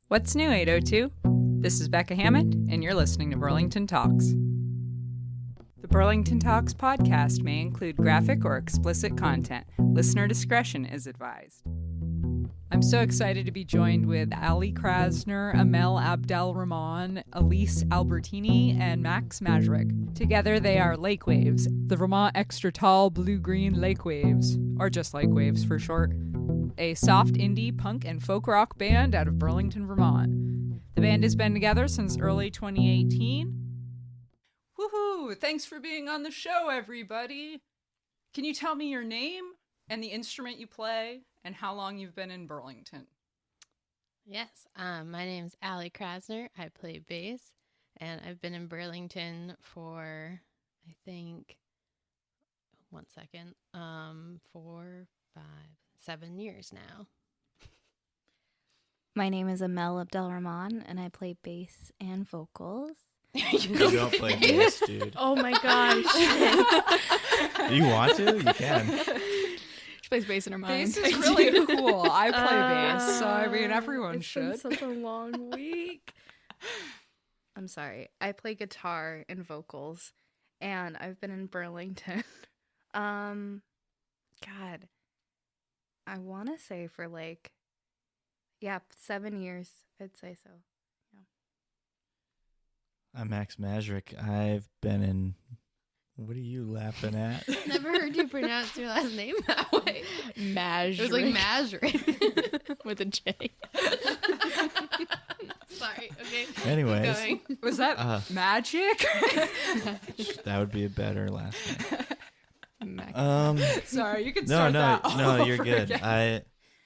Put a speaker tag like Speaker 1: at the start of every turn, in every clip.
Speaker 1: What's new, 802? This is Becca Hammond, and you're listening to Burlington Talks. The Burlington Talks podcast may include graphic or explicit content. Listener discretion is advised. I'm so excited to be joined with Ali Krasner, Amel Abdelrahman, Elise Albertini, and Max Majrick. Together they are Lake Waves, the Vermont extra tall blue-green Lake Waves, or just Lake Waves for short. A soft indie punk and folk rock band out of Burlington, Vermont. The band has been together since early 2018. Woohoo! Thanks for being on the show, everybody. Can you tell me your name and the instrument you play and how long you've been in Burlington?
Speaker 2: Yes, my name's Ali Krasner. I play bass, and I've been in Burlington for, I think, 4, 5, 7 years now.
Speaker 3: My name is Amel Abdelrahman, and I play bass and vocals.
Speaker 4: You don't play bass, dude.
Speaker 3: Oh my gosh.
Speaker 4: You want to? You can.
Speaker 5: She plays bass in her mind.
Speaker 1: Bass is really cool. I play bass, so I mean, everyone should.
Speaker 3: It's been such a long week. I'm sorry. I play guitar and vocals, and I've been in Burlington. God, I want to say for 7 years. I'd say so. Yeah.
Speaker 4: I'm Max Majrick. I've been in... What are you laughing at?
Speaker 2: Never heard you pronounce your last name that way.
Speaker 5: Majrick.
Speaker 2: It was like Majrick.
Speaker 5: With a J.
Speaker 2: Sorry, okay.
Speaker 4: Anyways.
Speaker 2: Keep going.
Speaker 1: Was that magic?
Speaker 4: That would be a better last
Speaker 5: Mac.
Speaker 4: name.
Speaker 1: Sorry, you can start that all
Speaker 4: No, you're
Speaker 1: over
Speaker 4: good.
Speaker 1: again.
Speaker 4: I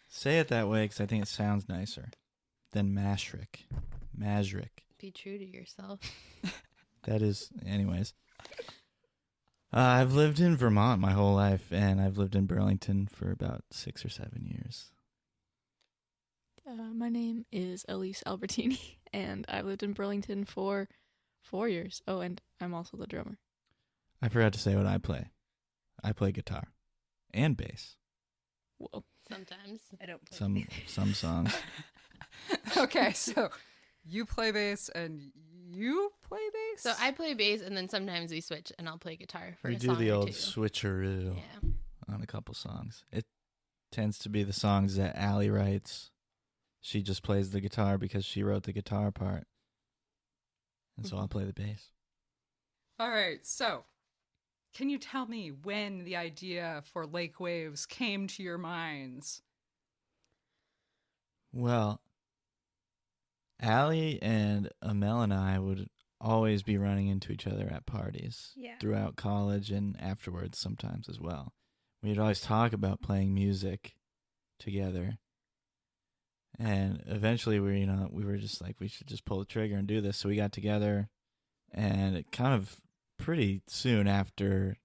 Speaker 4: say it that way because I think it sounds nicer than Mashrick. Majrick.
Speaker 2: Be true to yourself.
Speaker 4: That is... Anyways. I've lived in Vermont my whole life, and I've lived in Burlington for about 6 or 7 years.
Speaker 5: My name is Elise Albertini, and I've lived in Burlington for 4 years. Oh, and I'm also the drummer.
Speaker 4: I forgot to say what I play. I play guitar and bass.
Speaker 5: Whoa.
Speaker 2: Sometimes.
Speaker 3: I don't play
Speaker 4: Some songs.
Speaker 1: Okay, so you play bass and you play bass?
Speaker 2: So I play bass, and then sometimes we switch, and I'll play guitar for
Speaker 4: We
Speaker 2: a
Speaker 4: do
Speaker 2: song
Speaker 4: the
Speaker 2: or
Speaker 4: old
Speaker 2: two.
Speaker 4: switcheroo
Speaker 2: Yeah.
Speaker 4: on a couple songs. It tends to be the songs that Allie writes. She just plays the guitar because she wrote the guitar part. And so I'll play the bass.
Speaker 1: All right, so can you tell me when the idea for Lake Waves came to your minds?
Speaker 4: Well, Allie and Amel and I would always be running into each other at parties
Speaker 3: Yeah.
Speaker 4: throughout college and afterwards sometimes as well. We'd always talk about playing music together. And eventually we were just like, we should just pull the trigger and do this. So we got together, and it kind of pretty soon after,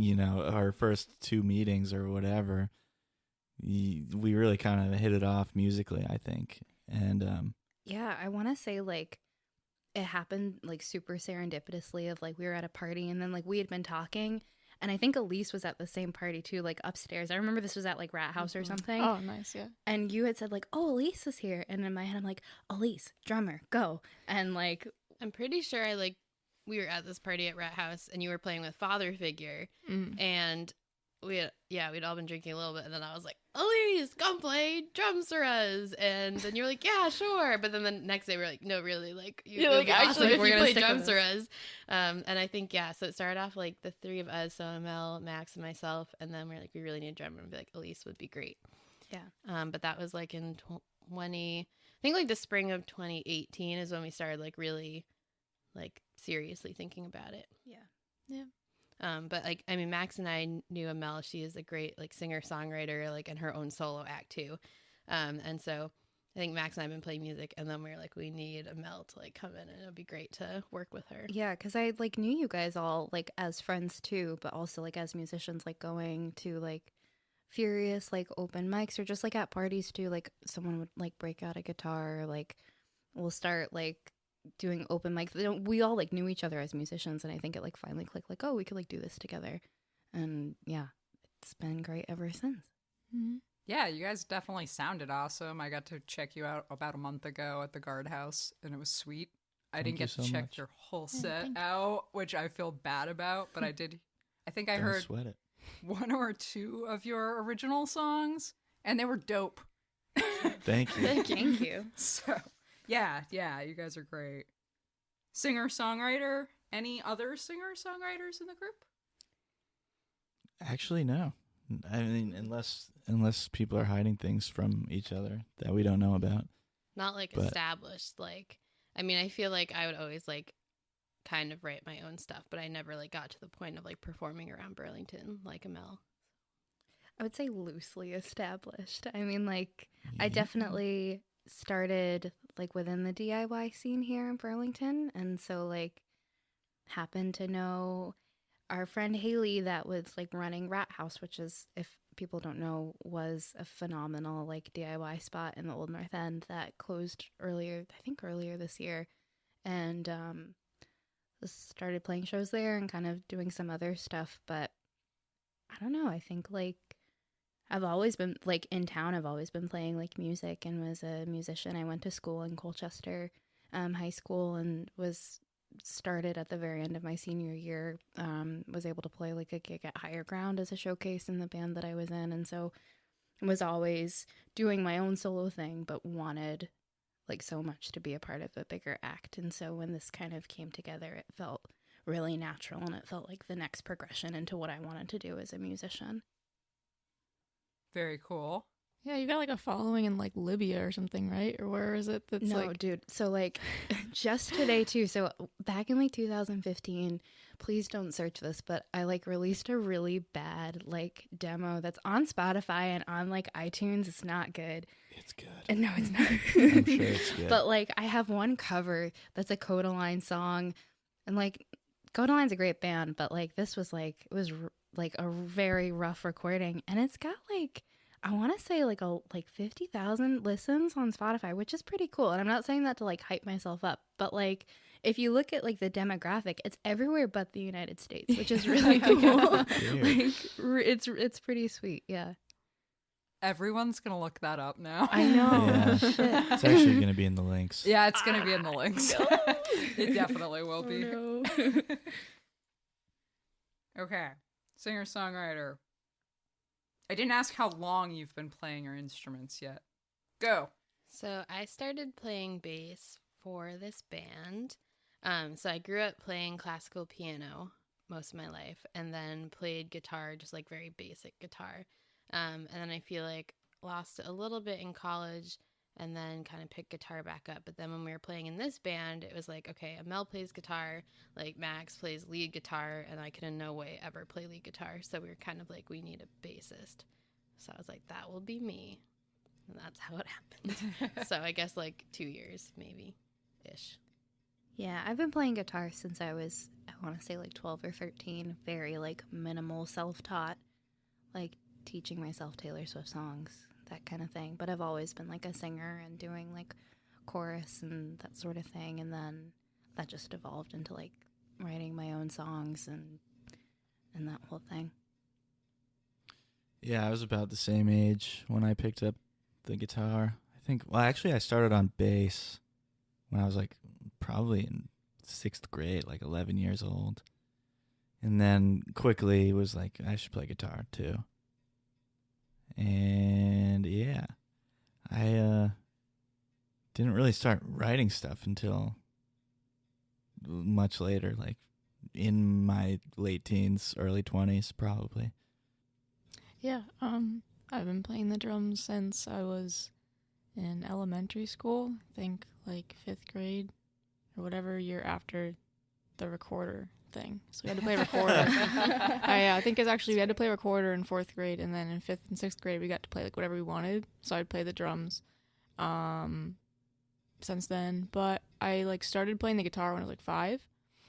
Speaker 4: our first 2 meetings or whatever, we really kind of hit it off musically, I think. And
Speaker 3: Yeah, I want to say it happened super serendipitously of we were at a party, and then we had been talking, and I think Elise was at the same party too, upstairs. I remember this was at Rat House or something.
Speaker 5: Oh, nice, yeah.
Speaker 3: And you had said oh, Elise is here, and in my head I'm like, Elise, drummer, go. And
Speaker 2: I'm pretty sure we were at this party at Rat House, and you were playing with Father Figure, and we'd all been drinking a little bit, and then I was like, Elise, come play drums for us, and then you're like, yeah, sure, but then the next day we're like, no, really,
Speaker 5: You're like,
Speaker 2: awesome
Speaker 5: actually,
Speaker 2: if
Speaker 3: we're
Speaker 2: you
Speaker 3: gonna
Speaker 2: play
Speaker 3: stick
Speaker 2: drums
Speaker 3: with
Speaker 2: for us, and I think, so it started off the 3 of us, so Mel, Max, and myself, and then we're like, we really need a drummer, and be like, Elise would be great.
Speaker 3: Yeah.
Speaker 2: But that was in 20, I think the spring of 2018 is when we started really seriously thinking about it.
Speaker 3: Yeah.
Speaker 2: But Max and I knew Amel. She is a great singer-songwriter, and her own solo act too. And so I think Max and I have been playing music, and then we were we need Amel to come in, and it would be great to work with her.
Speaker 3: Yeah, because I knew you guys all as friends too, but also as musicians, going to Furious open mics or just at parties too. Someone would break out a guitar, we'll start doing open mics. We all knew each other as musicians, and I think it finally clicked oh, we could do this together. And yeah, it's been great ever since.
Speaker 5: Mm-hmm.
Speaker 1: Yeah, you guys definitely sounded awesome. I got to check you out about a month ago at the guardhouse, and it was sweet. I
Speaker 4: Thank
Speaker 1: didn't
Speaker 4: you
Speaker 1: get to
Speaker 4: so
Speaker 1: check
Speaker 4: much.
Speaker 1: your whole
Speaker 5: Yeah,
Speaker 1: set
Speaker 5: thank you.
Speaker 1: out, which I feel bad about, but I did. I think I
Speaker 4: Don't
Speaker 1: heard
Speaker 4: sweat it.
Speaker 1: one or two of your original songs, and they were dope.
Speaker 4: Thank you.
Speaker 3: Thank you.
Speaker 1: So, yeah, you guys are great. Singer-songwriter? Any other singer-songwriters in the group?
Speaker 4: Actually, no. I mean, unless people are hiding things from each other that we don't know about.
Speaker 2: Not like
Speaker 4: But-
Speaker 2: established. Like, I mean, I feel like I would always like kind of write my own stuff, but I never like got to the point of like performing around Burlington like Amel.
Speaker 3: I would say loosely established. I mean, like, I
Speaker 4: Yeah.
Speaker 3: definitely started like within the DIY scene here in Burlington, and so like happened to know our friend Haley that was like running Rat House, which is, if people don't know, was a phenomenal like DIY spot in the Old North End that closed earlier this year, and just started playing shows there and kind of doing some other stuff. But I don't know, I think like I've always been like in town. I've always been playing like music and was a musician. I went to school in Colchester High School and was started at the very end of my senior year. Was able to play like a gig at Higher Ground as a showcase in the band that I was in, and so was always doing my own solo thing, but wanted like so much to be a part of a bigger act. And so when this kind of came together, it felt really natural, and it felt like the next progression into what I wanted to do as a musician.
Speaker 1: Very cool.
Speaker 5: Yeah, you got like a following in like Libya or something, right? Or where is it? That's
Speaker 3: No,
Speaker 5: like
Speaker 3: dude. So like just today too. So back in like 2015, please don't search this, but I like released a really bad like demo that's on Spotify and on like iTunes. It's not good.
Speaker 4: It's good.
Speaker 3: And no, it's not.
Speaker 4: I'm sure it's good.
Speaker 3: But like I have one cover that's a Codaline song, and like Codaline's a great band, but like this was like, it was like a very rough recording, and it's got like, I want to say like 50,000 listens on Spotify, which is pretty cool. And I'm not saying that to like hype myself up, but like if you look at like the demographic, it's everywhere but the United States, which is really cool.
Speaker 4: Weird.
Speaker 3: Like it's pretty sweet. Yeah,
Speaker 1: Everyone's gonna look that up now.
Speaker 3: I know.
Speaker 4: Yeah.
Speaker 3: Shit.
Speaker 4: It's actually going to be in the links.
Speaker 1: Yeah, it's gonna be in the links. It definitely will be.
Speaker 3: Oh, no.
Speaker 1: Okay. Singer-songwriter. I didn't ask how long you've been playing your instruments yet. Go.
Speaker 2: So I started playing bass for this band. So I grew up playing classical piano most of my life, and then played guitar, just like very basic guitar. And then I feel like lost it a little bit in college, and then kind of picked guitar back up. But then when we were playing in this band, it was like, okay, Amel plays guitar, like Max plays lead guitar, and I could in no way ever play lead guitar. So we were kind of like, we need a bassist. So I was like, that will be me. And that's how it happened. So I guess like 2 years, maybe, ish.
Speaker 3: Yeah, I've been playing guitar since I was, I want to say like 12 or 13. Very like minimal self-taught, like teaching myself Taylor Swift songs, that kind of thing. But I've always been like a singer and doing like chorus and that sort of thing. And then that just evolved into like writing my own songs and that whole thing.
Speaker 4: Yeah, I was about the same age when I picked up the guitar. I think, well, actually, I started on bass when I was like probably in 6th grade, like 11 years old. And then quickly was like, I should play guitar too. And yeah, I didn't really start writing stuff until much later, like in my late teens, early 20s, probably.
Speaker 5: Yeah, I've been playing the drums since I was in elementary school. I think like 5th grade or whatever year after the recorder thing. So we had to play recorder. I think it's actually we had to play recorder in 4th grade, and then in 5th and 6th grade we got to play like whatever we wanted. So I'd play the drums. Since then, but I like started playing the guitar when I was like 5.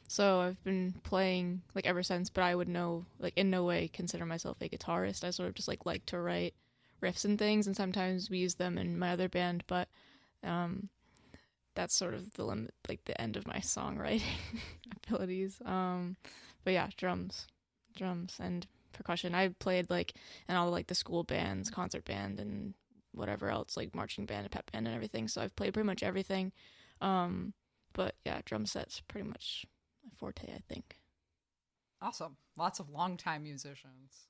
Speaker 5: So I've been playing like ever since, but I would in no way consider myself a guitarist. I sort of just like to write riffs and things, and sometimes we use them in my other band, but that's sort of the limit, like the end of my songwriting abilities. But yeah, drums and percussion. I played like in all like the school bands, concert band, and whatever else, like marching band and pep band and everything. So I've played pretty much everything. But yeah, drum set's pretty much my forte, I think.
Speaker 1: Awesome. Lots of longtime musicians.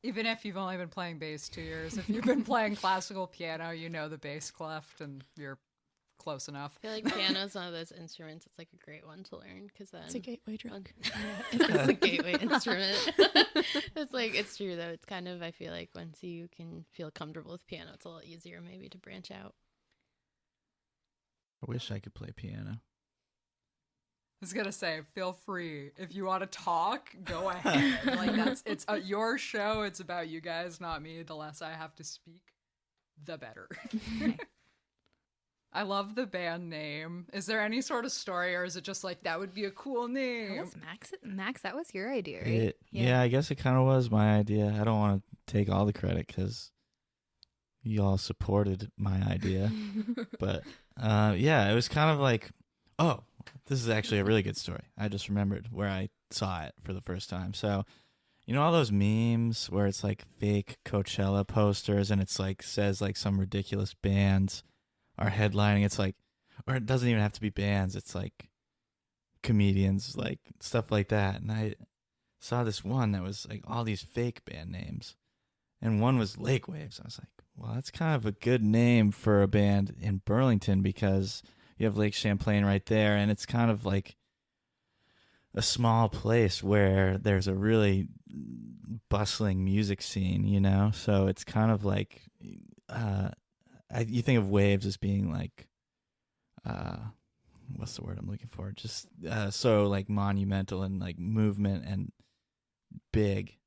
Speaker 1: Even if you've only been playing bass 2 years, if you've been playing classical piano, you know the bass clef and you're close enough.
Speaker 2: I feel like piano's one of those instruments. It's like a great one to learn because then
Speaker 5: It's a gateway drug.
Speaker 2: it's a gateway instrument. It's true though. It's kind of, I feel like once you can feel comfortable with piano, it's a little easier maybe to branch out.
Speaker 4: I wish I could play piano.
Speaker 1: I was gonna say, feel free if you want to talk, go ahead. Like it's your show. It's about you guys, not me. The less I have to speak, the better. I love the band name. Is there any sort of story, or is it just like that would be a cool
Speaker 3: That
Speaker 1: name?
Speaker 3: was Max, that was your idea, right?
Speaker 4: Yeah, I guess it kind of was my idea. I don't want to take all the credit because y'all supported my idea. But yeah, it was kind of like, oh, this is actually a really good story. I just remembered where I saw it for the first time. So, you know all those memes where it's like fake Coachella posters and it's like says like some ridiculous bands are headlining. It's like, or it doesn't even have to be bands. It's like comedians, like stuff like that. And I saw this one that was like all these fake band names. And one was Lake Waves. I was like, well, that's kind of a good name for a band in Burlington because you have Lake Champlain right there. And it's kind of like a small place where there's a really bustling music scene, you know? So it's kind of like, you think of waves as being like, what's the word I'm looking for? Just so like monumental and like movement and big.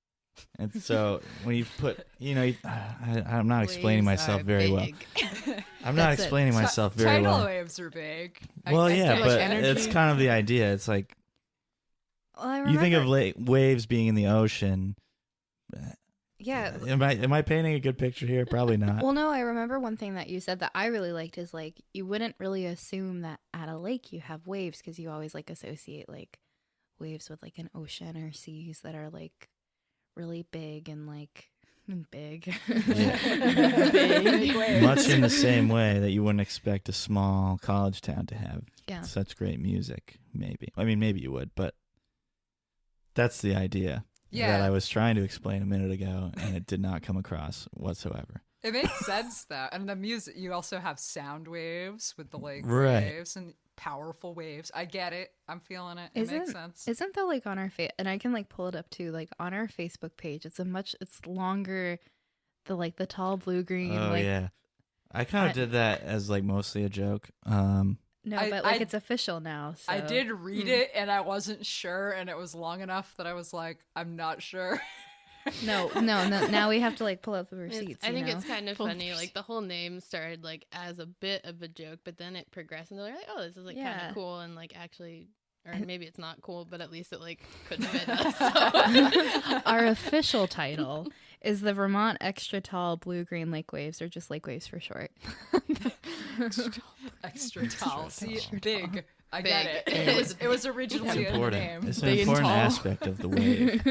Speaker 4: And so when you put, you know, I'm not explaining
Speaker 2: Waves
Speaker 4: myself
Speaker 2: are
Speaker 4: very well.
Speaker 2: big.
Speaker 4: I'm not explaining myself very
Speaker 1: Tidal
Speaker 4: well.
Speaker 1: waves are big.
Speaker 4: Well, yeah,
Speaker 1: get
Speaker 4: but
Speaker 1: it.
Speaker 4: it's kind of the idea. It's like
Speaker 3: Well, I
Speaker 4: you think of
Speaker 3: remember-
Speaker 4: waves being in the ocean.
Speaker 3: Yeah.
Speaker 4: Am I painting a good picture here? Probably not.
Speaker 3: Well, no, I remember one thing that you said that I really liked is like you wouldn't really assume that at a lake you have waves because you always like associate like waves with like an ocean or seas that are like really big and like big.
Speaker 1: Big waves.
Speaker 4: Much in the same way that you wouldn't expect a small college town to have
Speaker 3: Yeah.
Speaker 4: such great music, maybe. I mean, maybe you would, but that's the idea that I was trying to explain a minute ago, and it did not come across whatsoever.
Speaker 1: It makes sense though. And the music, you also have sound waves with the lake
Speaker 4: Right.
Speaker 1: waves and powerful waves. I get it. I'm feeling it. It makes sense.
Speaker 3: Isn't that like on our and I can like pull it up too, like on our Facebook page. It's longer, the tall blue green.
Speaker 4: Oh,
Speaker 3: like,
Speaker 4: yeah. I kind of did that as like mostly a joke.
Speaker 3: No,
Speaker 1: I-
Speaker 3: but like it's official now. So.
Speaker 1: I did read it and I wasn't sure, and it was long enough that I was like, I'm not sure.
Speaker 3: No. Now we have to like pull up the
Speaker 2: It's-
Speaker 3: receipts.
Speaker 2: I think
Speaker 3: you know?
Speaker 2: it's kind of
Speaker 5: Full
Speaker 2: funny.
Speaker 5: receipts.
Speaker 2: Like the whole name started like as a bit of a joke, but then it progressed and they're like, oh, this is like kind
Speaker 3: Yeah.
Speaker 2: of cool and like actually, or maybe it's not cool, but at least it like could fit us. So.
Speaker 3: Our official title is the Vermont Extra Tall Blue Green Lake Waves, or just Lake Waves for short.
Speaker 1: Extra tall. See,
Speaker 3: Extra
Speaker 1: big. I
Speaker 2: Big.
Speaker 1: get it.
Speaker 2: It was
Speaker 1: It was
Speaker 4: It's
Speaker 1: originally in the
Speaker 4: important.
Speaker 1: name.
Speaker 4: It's an
Speaker 5: Big and
Speaker 4: important
Speaker 5: tall.
Speaker 4: aspect of the wave.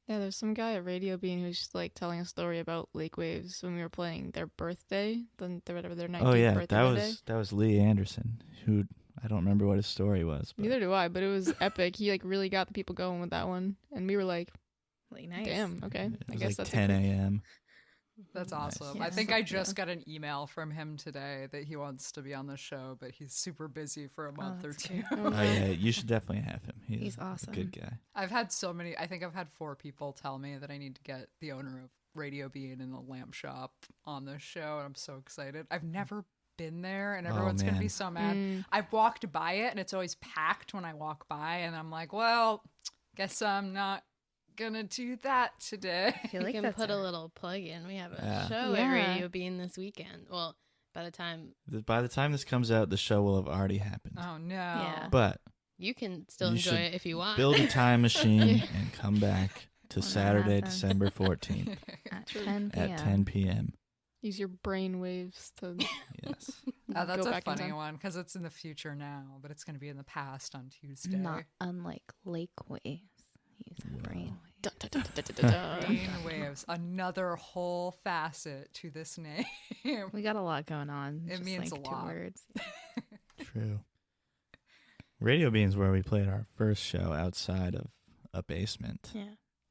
Speaker 5: Yeah, there's some guy at Radio Bean who's like telling a story about lake waves when we were playing their birthday, whatever their 19th
Speaker 4: Oh yeah,
Speaker 5: birthday
Speaker 4: that
Speaker 5: one day.
Speaker 4: was Lee Anderson, who I don't remember what his story was. But
Speaker 5: Neither do I, but it was epic. He like really got the people going with that one, and we were like,
Speaker 3: Like nice.
Speaker 5: "Damn, okay,
Speaker 4: it
Speaker 5: I
Speaker 4: was
Speaker 5: guess
Speaker 4: like
Speaker 5: that's
Speaker 4: 10
Speaker 5: a cool-
Speaker 4: a.m.
Speaker 1: That's
Speaker 4: Nice.
Speaker 1: awesome.
Speaker 3: Yeah.
Speaker 1: I think I just got an email from him today that he wants to be on the show, but he's super busy for a month or
Speaker 3: that's
Speaker 1: two.
Speaker 3: great.
Speaker 4: Oh yeah, you should definitely have him.
Speaker 3: He's
Speaker 4: a
Speaker 3: awesome.
Speaker 4: good guy.
Speaker 1: I've had I think I've had 4 people tell me that I need to get the owner of Radio Bean and the Lamp Shop on the show, and I'm so excited. I've never been there, and
Speaker 4: Oh,
Speaker 1: everyone's going to be
Speaker 4: man.
Speaker 1: so mad.
Speaker 5: Mm.
Speaker 1: I've walked by it, and it's always packed when I walk by, and I'm like, well, guess I'm not going to do that today.
Speaker 3: I feel
Speaker 2: We
Speaker 3: like
Speaker 2: can
Speaker 3: that's
Speaker 2: put a little plug in. We have a
Speaker 4: Yeah.
Speaker 2: show
Speaker 3: Yeah.
Speaker 2: at Radio Bean this weekend. Well, by the time
Speaker 4: By the time this comes out, the show will have already happened.
Speaker 1: Oh, no.
Speaker 3: Yeah.
Speaker 4: But
Speaker 2: you can still
Speaker 4: You
Speaker 2: enjoy
Speaker 4: should
Speaker 2: it if you want.
Speaker 4: build a time machine and come back to
Speaker 3: When that
Speaker 4: Saturday,
Speaker 3: happens.
Speaker 4: December 14th
Speaker 3: at 10 p.m.
Speaker 4: at 10 p.m.
Speaker 5: use your brain waves to
Speaker 4: Yes.
Speaker 1: Oh, that's
Speaker 5: go
Speaker 1: a
Speaker 5: back in
Speaker 1: funny
Speaker 5: time."
Speaker 1: one because it's in the future now, but it's going to be in the past on Tuesday.
Speaker 3: Not unlike Lake Waves. Brainwave.
Speaker 5: Dun, dun, dun, dun, dun, dun, dun.
Speaker 1: Brainwaves, another whole facet to this name.
Speaker 3: We got a lot going on.
Speaker 1: It
Speaker 3: just
Speaker 1: means
Speaker 3: like
Speaker 1: a
Speaker 3: 2
Speaker 1: lot.
Speaker 3: words.
Speaker 4: True. Radio Bean's where we played our first show outside of a basement.
Speaker 3: Yeah.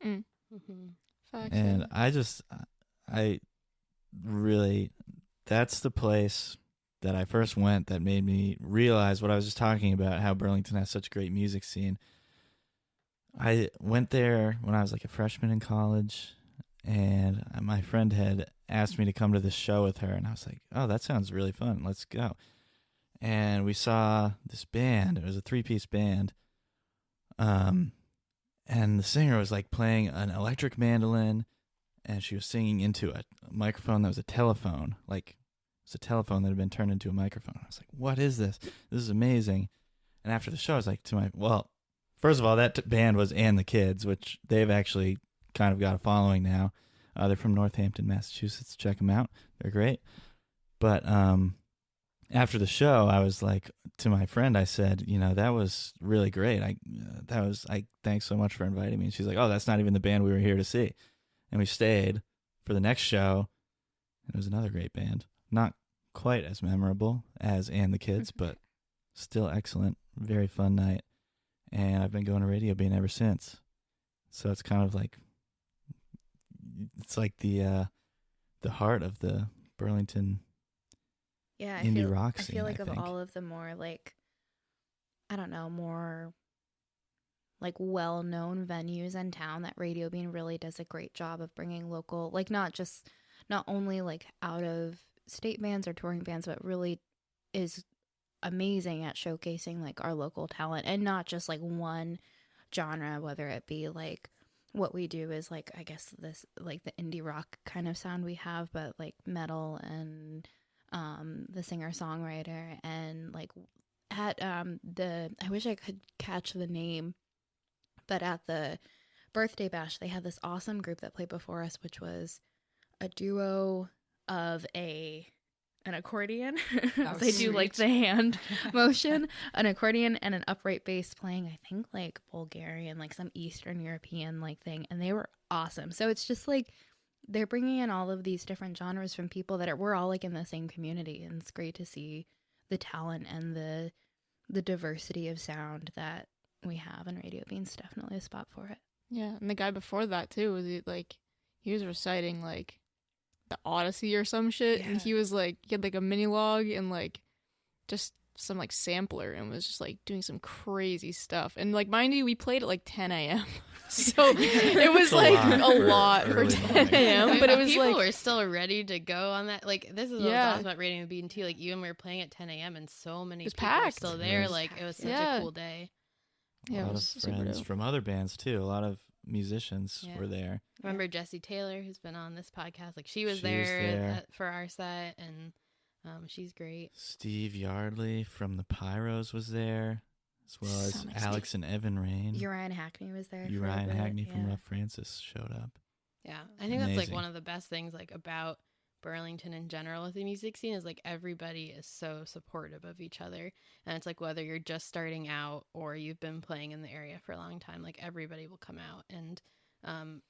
Speaker 5: Mm.
Speaker 2: Mm-hmm.
Speaker 5: Facts,
Speaker 4: And
Speaker 5: yeah.
Speaker 4: I really, that's the place that I first went that made me realize what I was just talking about, how Burlington has such a great music scene. I went there when I was like a freshman in college, and my friend had asked me to come to this show with her, and I was like, oh, that sounds really fun. Let's go. And we saw this band. It was a 3-piece band. And the singer was like playing an electric mandolin, and she was singing into a microphone that was a telephone. Like, it was a telephone that had been turned into a microphone. I was like, what is this? This is amazing. And after the show, I was like first of all, that band was And the Kids, which they've actually kind of got a following now. They're from Northampton, Massachusetts. Check them out. They're great. But after the show, I was like, to my friend, I said, that was really great. Thanks so much for inviting me. And she's like, oh, that's not even the band we were here to see. And we stayed for the next show. And it was another great band. Not quite as memorable as And the Kids, but still excellent. Very fun night. And I've been going to Radio Bean ever since. So it's kind of like, it's like the heart of the Burlington indie rock scene.
Speaker 3: I feel like
Speaker 4: I
Speaker 3: of
Speaker 4: think.
Speaker 3: all of the more like, I don't know, more like well-known venues in town, that Radio Bean really does a great job of bringing local, like not only like out of state bands or touring bands, but really is amazing at showcasing like our local talent, and not just like one genre, whether it be like what we do is like, I guess this like the indie rock kind of sound we have, but like metal and the singer-songwriter, and like at I wish I could catch the name, but at the birthday bash they had this awesome group that played before us, which was a duo of an accordion.
Speaker 1: Oh,
Speaker 3: They do like the hand motion, an accordion and an upright bass playing, I think like Bulgarian, like some Eastern European like thing, and they were awesome. So it's just like they're bringing in all of these different genres from people that we're all like in the same community, and it's great to see the talent and the diversity of sound that we have, and Radio Bean's definitely a spot for it.
Speaker 5: Yeah, and the guy before that too he was reciting like the Odyssey or some shit, and he had like a mini log and like just some like sampler, and was just like doing some crazy stuff. And like, mind you, we played at like 10 a.m. So it was like a lot for 10 a.m. But it was
Speaker 2: people
Speaker 5: like
Speaker 2: were still ready to go on that. Like, this is what was awesome about Radio Bean too. Like, even we were playing at 10 a.m. and so many people were
Speaker 5: packed.
Speaker 2: still there. Like, it was such a cool day.
Speaker 4: A
Speaker 5: Yeah, it
Speaker 4: lot of
Speaker 5: was super
Speaker 4: friends
Speaker 5: dope.
Speaker 4: from other bands too. A lot of musicians were there.
Speaker 2: Remember Jessie Taylor, who's been on this podcast? Like, she was there for our set, and she's great.
Speaker 4: Steve Yardley from the Pyros was there, as well as
Speaker 3: So much
Speaker 4: Alex and Evan Rain.
Speaker 3: Uriah Hackney was there.
Speaker 4: Uriah Hackney from Rough Francis showed up.
Speaker 2: Yeah, I think that's like
Speaker 4: Amazing.
Speaker 2: one of the best things like about Burlington in general with the music scene is like everybody is so supportive of each other, and it's like whether you're just starting out or you've been playing in the area for a long time, like everybody will come out, and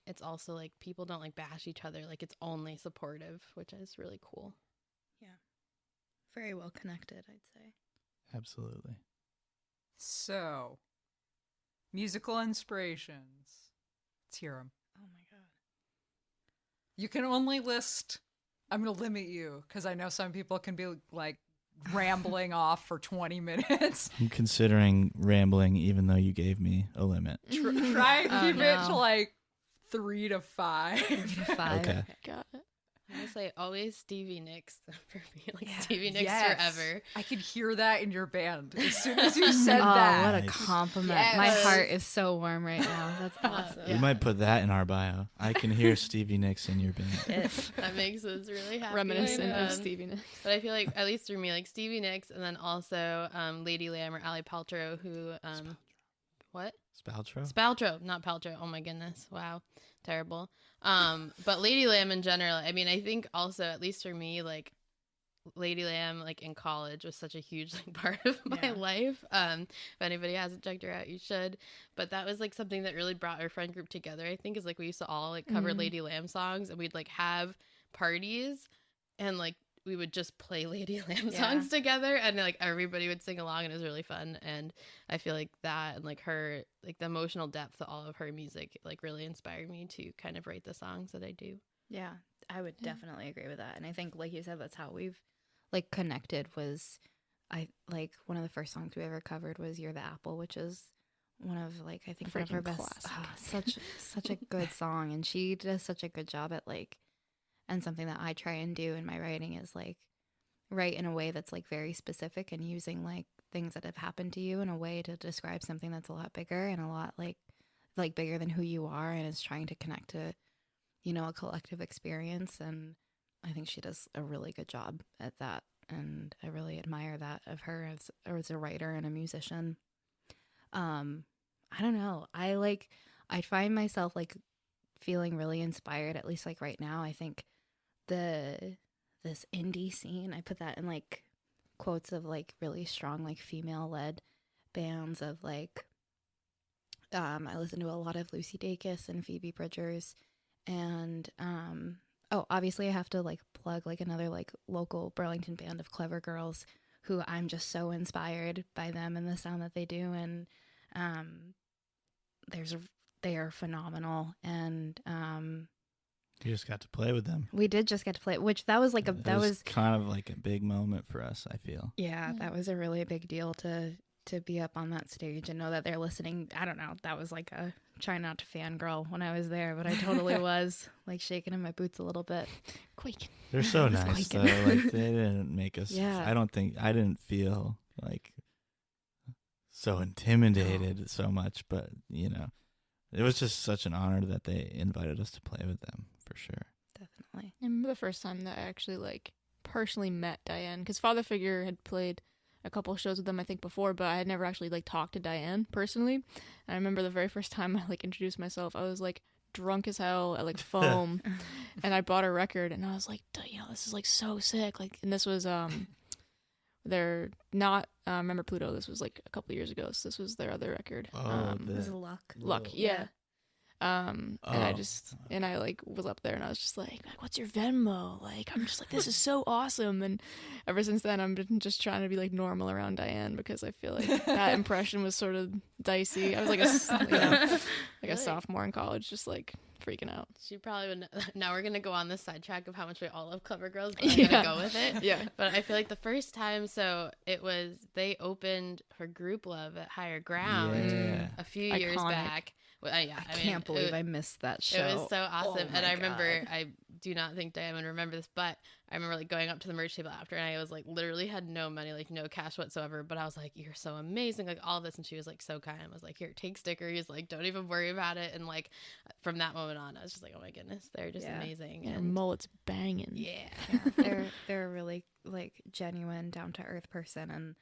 Speaker 2: it's also like people don't like bash each other, like it's only supportive, which is really cool.
Speaker 3: Very well connected, I'd say.
Speaker 4: Absolutely.
Speaker 1: So, musical inspirations. Let's hear them.
Speaker 3: Oh my god.
Speaker 1: You can only list, I'm going to limit you because I know some people can be like rambling off for 20 minutes.
Speaker 4: I'm considering rambling, even though you gave me a limit.
Speaker 1: Try and keep it to
Speaker 3: no.
Speaker 1: like 3 to 5.
Speaker 3: 5.
Speaker 4: Okay.
Speaker 5: Got it.
Speaker 2: I would say always Stevie Nicks for me, like
Speaker 1: Yeah.
Speaker 2: Stevie Nicks
Speaker 1: Yes.
Speaker 2: forever.
Speaker 1: I could hear that in your band as soon as you said
Speaker 3: Oh,
Speaker 1: that.
Speaker 3: what a
Speaker 4: Nice.
Speaker 3: compliment.
Speaker 1: Yes.
Speaker 3: My heart is so warm right now. That's awesome.
Speaker 4: We might put that in our bio. I can hear Stevie Nicks in your band.
Speaker 2: That makes us really happy.
Speaker 5: Reminiscent of
Speaker 2: Um,
Speaker 5: Stevie Nicks.
Speaker 2: But I feel like, at least through me, like Stevie Nicks, and then also Lady Lamb or Ali Paltrow, who what?
Speaker 4: Spaltro?
Speaker 2: Spaltrow, not Paltrow. Oh my goodness, wow, terrible. But Lady Lamb in general, I mean, I think also, at least for me, like Lady Lamb, like in college, was such a huge like part of my
Speaker 3: Yeah.
Speaker 2: life. If anybody hasn't checked her out, you should. But that was like something that really brought our friend group together. I think is like we used to all like cover Lady Lamb songs, and we'd like have parties, and like we would just play Lady Lamb
Speaker 3: Yeah.
Speaker 2: songs together, and like everybody would sing along, and it was really fun. And I feel like that and like her, like the emotional depth of all of her music, like really inspired me to kind of write the songs that I do.
Speaker 3: Yeah, I would
Speaker 5: Yeah.
Speaker 3: definitely agree with that. And I think, like you said, that's how we've like connected. Was I like one of the first songs we ever covered was "You're the Apple," which is one of like I think one of her
Speaker 5: Freaking
Speaker 3: best.
Speaker 5: classic.
Speaker 3: Such a good song, and she does such a good job at like, and something that I try and do in my writing is like write in a way that's like very specific and using like things that have happened to you in a way to describe something that's a lot bigger and a lot like bigger than who you are, and is trying to connect to, you know, a collective experience. And I think she does a really good job at that. And I really admire that of her as a writer and a musician. I don't know. I find myself like feeling really inspired, at least like right now. I think this indie scene, I put that in like quotes of like really strong, like female led bands of like, I listen to a lot of Lucy Dacus and Phoebe Bridgers. And obviously I have to like plug like another like local Burlington band of Clever Girls, who I'm just so inspired by them and the sound that they do. And they are phenomenal. And
Speaker 4: You just got to play with them.
Speaker 3: we did just get to play, which that was like
Speaker 4: It was kind of like a big moment for us, I feel.
Speaker 3: yeah, that was a really big deal to be up on that stage and know that they're listening. I don't know. That was like a try not to fangirl when I was there, but I totally was like shaking in my boots a little bit.
Speaker 5: Quaking.
Speaker 4: They're so
Speaker 3: It's
Speaker 4: nice, though.
Speaker 3: quaking.
Speaker 4: Like, they didn't make us...
Speaker 3: Yeah.
Speaker 4: I didn't feel like so intimidated so much, but, you know, it was just such an honor that they invited us to play with them, for sure.
Speaker 3: Definitely.
Speaker 5: I remember the first time that I actually like personally met Diane, because Father Figure had played a couple shows with them I think before, but I had never actually like talked to Diane personally. And I remember the very first time I like introduced myself, I was like drunk as hell at like foam, and I bought a record, and I was like, you know, this is like so sick. Like, and this was they're not Remember Pluto. This was like a couple years ago, so this was their other record.
Speaker 3: It was luck.
Speaker 5: Luck,
Speaker 3: Yeah.
Speaker 5: and I like was up there and I was just like, what's your Venmo? Like, I'm just like, this is so awesome. And ever since then I've been just trying to be like normal around Diane, because I feel like that impression was sort of dicey. I was like a sophomore in college, just like freaking out.
Speaker 2: She probably would. Now we're gonna go on this sidetrack of how much we all love Clever Girls, but I'm
Speaker 5: Yeah.
Speaker 2: gonna go with it.
Speaker 5: Yeah.
Speaker 2: But I feel like the first time, so it was they opened for Group Love at Higher Ground
Speaker 4: Yeah.
Speaker 2: a few years
Speaker 5: Iconic.
Speaker 2: back. Well,
Speaker 3: I can't believe I missed that show.
Speaker 2: It was so awesome.
Speaker 3: Oh
Speaker 2: And
Speaker 3: my
Speaker 2: I remember,
Speaker 3: God.
Speaker 2: I do not think Diane would remember this, but I remember like going up to the merch table after, and I was like literally had no money, like no cash whatsoever. But I was like, you're so amazing, like all this. And she was like so kind. I was like, here, take stickers, like don't even worry about it. And like from that moment on, I was just like, oh my goodness, they're just
Speaker 3: Yeah.
Speaker 2: amazing.
Speaker 5: Your
Speaker 2: And
Speaker 5: mullet's banging.
Speaker 2: yeah.
Speaker 3: They're a really like genuine, down to earth person. And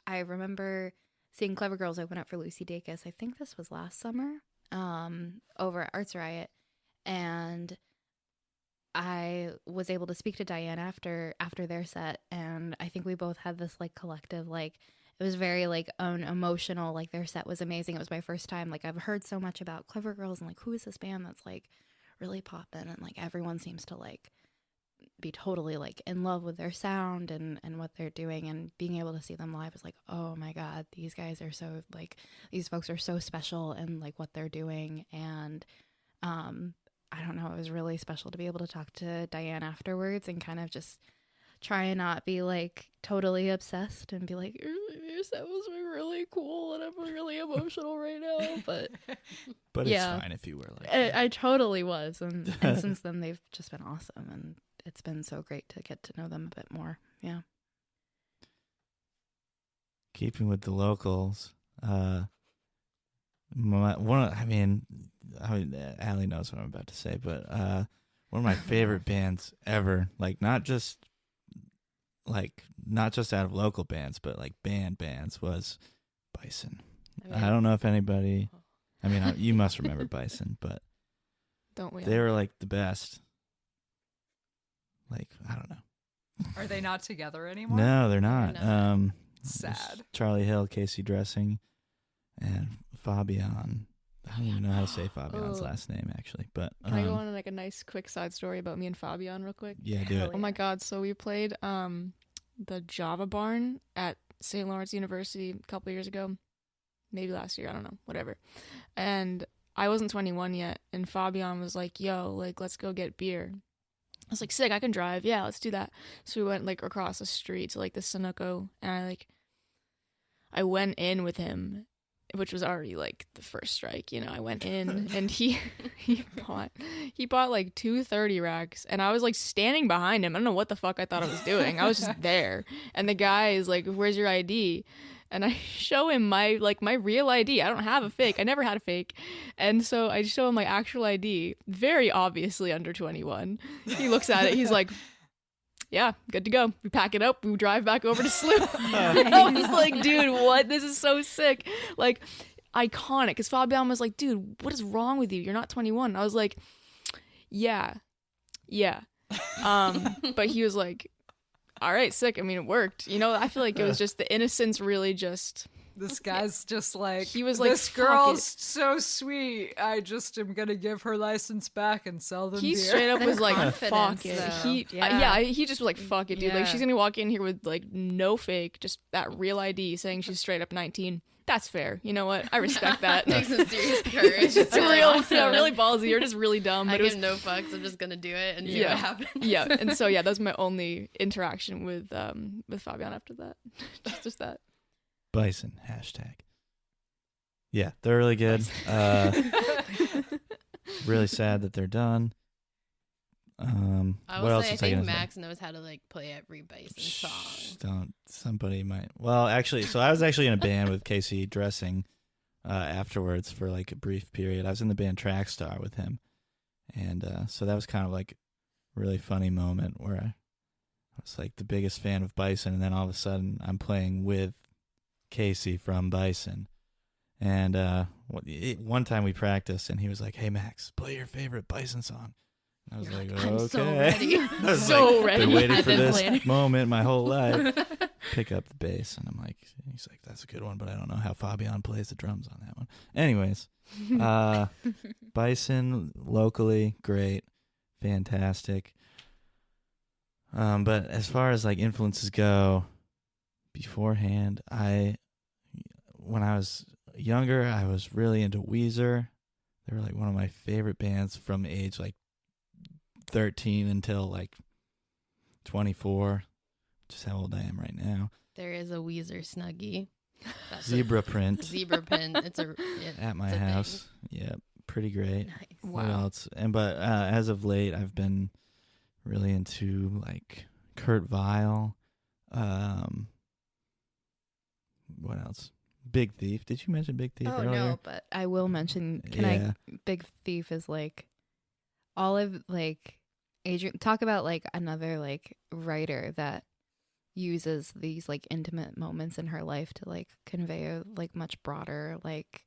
Speaker 3: I remember seeing Clever Girls open up for Lucy Dacus. I think this was last summer, over at Arts Riot, and I was able to speak to Diane after their set, and I think we both had this like collective like, it was very like emotional. Like their set was amazing. It was my first time. Like I've heard so much about Clever Girls and like who is this band that's like really poppin', and like everyone seems to like be totally like in love with their sound and what they're doing, and being able to see them live is like, oh my God, these guys are so like, these folks are so special and like what they're doing. And I don't know, it was really special to be able to talk to Diane afterwards and kind of just try and not be like totally obsessed and be like, your set was really cool and I'm really emotional right now. But
Speaker 4: But
Speaker 3: Yeah.
Speaker 4: it's fine if you were like that.
Speaker 3: I totally was. And since then, they've just been awesome. And it's been so great to get to know them a bit more. Yeah.
Speaker 4: Keeping with the locals, Allie knows what I'm about to say, but one of my favorite bands ever, like not just out of local bands, but like bands, was Bison. I don't know if anybody, you must remember Bison, but
Speaker 5: Don't we?
Speaker 4: they were like the best. Like, I don't know.
Speaker 1: Are they not together anymore?
Speaker 4: No, they're not.
Speaker 2: not.
Speaker 1: Sad.
Speaker 4: Charlie Hill, Casey Dressing, and Fabian. I don't even know how to say Fabian's
Speaker 5: Oh.
Speaker 4: last name, actually. But
Speaker 5: Can I go on like a nice quick side story about me and Fabian real quick?
Speaker 4: yeah, do it.
Speaker 5: Oh my god, so we played the Java Barn at St. Lawrence University a couple years ago. Maybe last year, I don't know, whatever. And I wasn't 21 yet, and Fabian was like, yo, like, let's go get beer. I was like, sick, I can drive. Yeah, let's do that. So we went like across the street to like the Sunoco, and I went in with him, which was already like the first strike, you know. I went in and he bought like 230 racks, and I was like standing behind him. I don't know what the fuck I thought I was doing. I was just there. And the guy is like, "Where's your ID?" And I show him my real ID. I don't have a fake. I never had a fake. And so I show him my actual ID, very obviously under 21. He looks at it. He's like, yeah, good to go. We pack it up. We drive back over to SLU. I was like, dude, what? This is so sick. Like, iconic. Because Fabian was like, dude, what is wrong with you? You're not 21. I was like, yeah. But he was like, all right, sick. I mean, it worked. You know, I feel like it was just the innocence really just...
Speaker 1: This guy's just like,
Speaker 5: He was like,
Speaker 1: this
Speaker 5: "Fuck
Speaker 1: girl's
Speaker 5: it."
Speaker 1: so sweet. I just am going to give her license back and sell them
Speaker 5: He
Speaker 1: beer.
Speaker 5: straight up
Speaker 3: The
Speaker 5: was like,
Speaker 3: confidence,
Speaker 5: fuck it.
Speaker 3: though.
Speaker 5: He
Speaker 3: Yeah.
Speaker 5: he just was like, fuck it, dude.
Speaker 3: Yeah.
Speaker 5: Like, she's gonna walk in here with like no fake, just that real ID saying she's straight up 19. That's fair. You know what? I respect that.
Speaker 2: Takes some serious courage.
Speaker 5: It's real, yeah, really ballsy. You're just really dumb.
Speaker 2: I
Speaker 5: But it was,
Speaker 2: give no fucks. I'm just gonna do it and see
Speaker 5: Yeah.
Speaker 2: what happens.
Speaker 5: yeah, and so yeah, that was my only interaction with Fabian after that. just that.
Speaker 4: Bison hashtag. Yeah, they're really good. Really sad that they're done.
Speaker 2: I
Speaker 4: What
Speaker 2: will
Speaker 4: else
Speaker 2: say, I
Speaker 4: was I
Speaker 2: think
Speaker 4: gonna say?
Speaker 2: Max knows how to like play every Bison song.
Speaker 4: Don't. Somebody might. Well, actually, so I was actually in a band with Casey Dressing afterwards for like a brief period. I was in the band Trackstar with him, and so that was kind of like a really funny moment where I was like the biggest fan of Bison, and then all of a sudden I'm playing with Casey from Bison. And one time we practiced, and he was like, "Hey Max, play your favorite Bison song." And I was
Speaker 2: You're
Speaker 4: like,
Speaker 2: like, "I'm
Speaker 4: "Okay."
Speaker 2: so ready."
Speaker 4: I was
Speaker 5: So
Speaker 4: like,
Speaker 5: ready.
Speaker 4: Been waiting
Speaker 2: I've
Speaker 4: for
Speaker 2: been
Speaker 4: this
Speaker 2: planning.
Speaker 4: moment my whole life. Pick up the bass, and I'm like, he's like, "That's a good one, but I don't know how Fabian plays the drums on that one." Anyways, Bison locally, great, fantastic. But as far as like influences go, beforehand, when I was younger, I was really into Weezer. They were like one of my favorite bands from age like 13 until like 24, which is how old I am right now.
Speaker 2: There is a Weezer Snuggie. That's
Speaker 4: Zebra
Speaker 2: a
Speaker 4: print
Speaker 2: zebra pin. It's a
Speaker 4: at my
Speaker 2: it's a thing.
Speaker 4: house. Yeah, pretty great.
Speaker 3: Nice.
Speaker 4: What
Speaker 5: Wow.
Speaker 4: else? But as of late, I've been really into like Kurt Vile. What else? Big Thief. Did you mention Big Thief
Speaker 3: Oh
Speaker 4: earlier?
Speaker 3: no, but I will mention.
Speaker 4: Yeah.
Speaker 3: Big Thief is like all of like Adrian. Talk about like another like writer that uses these like intimate moments in her life to like convey a like much broader like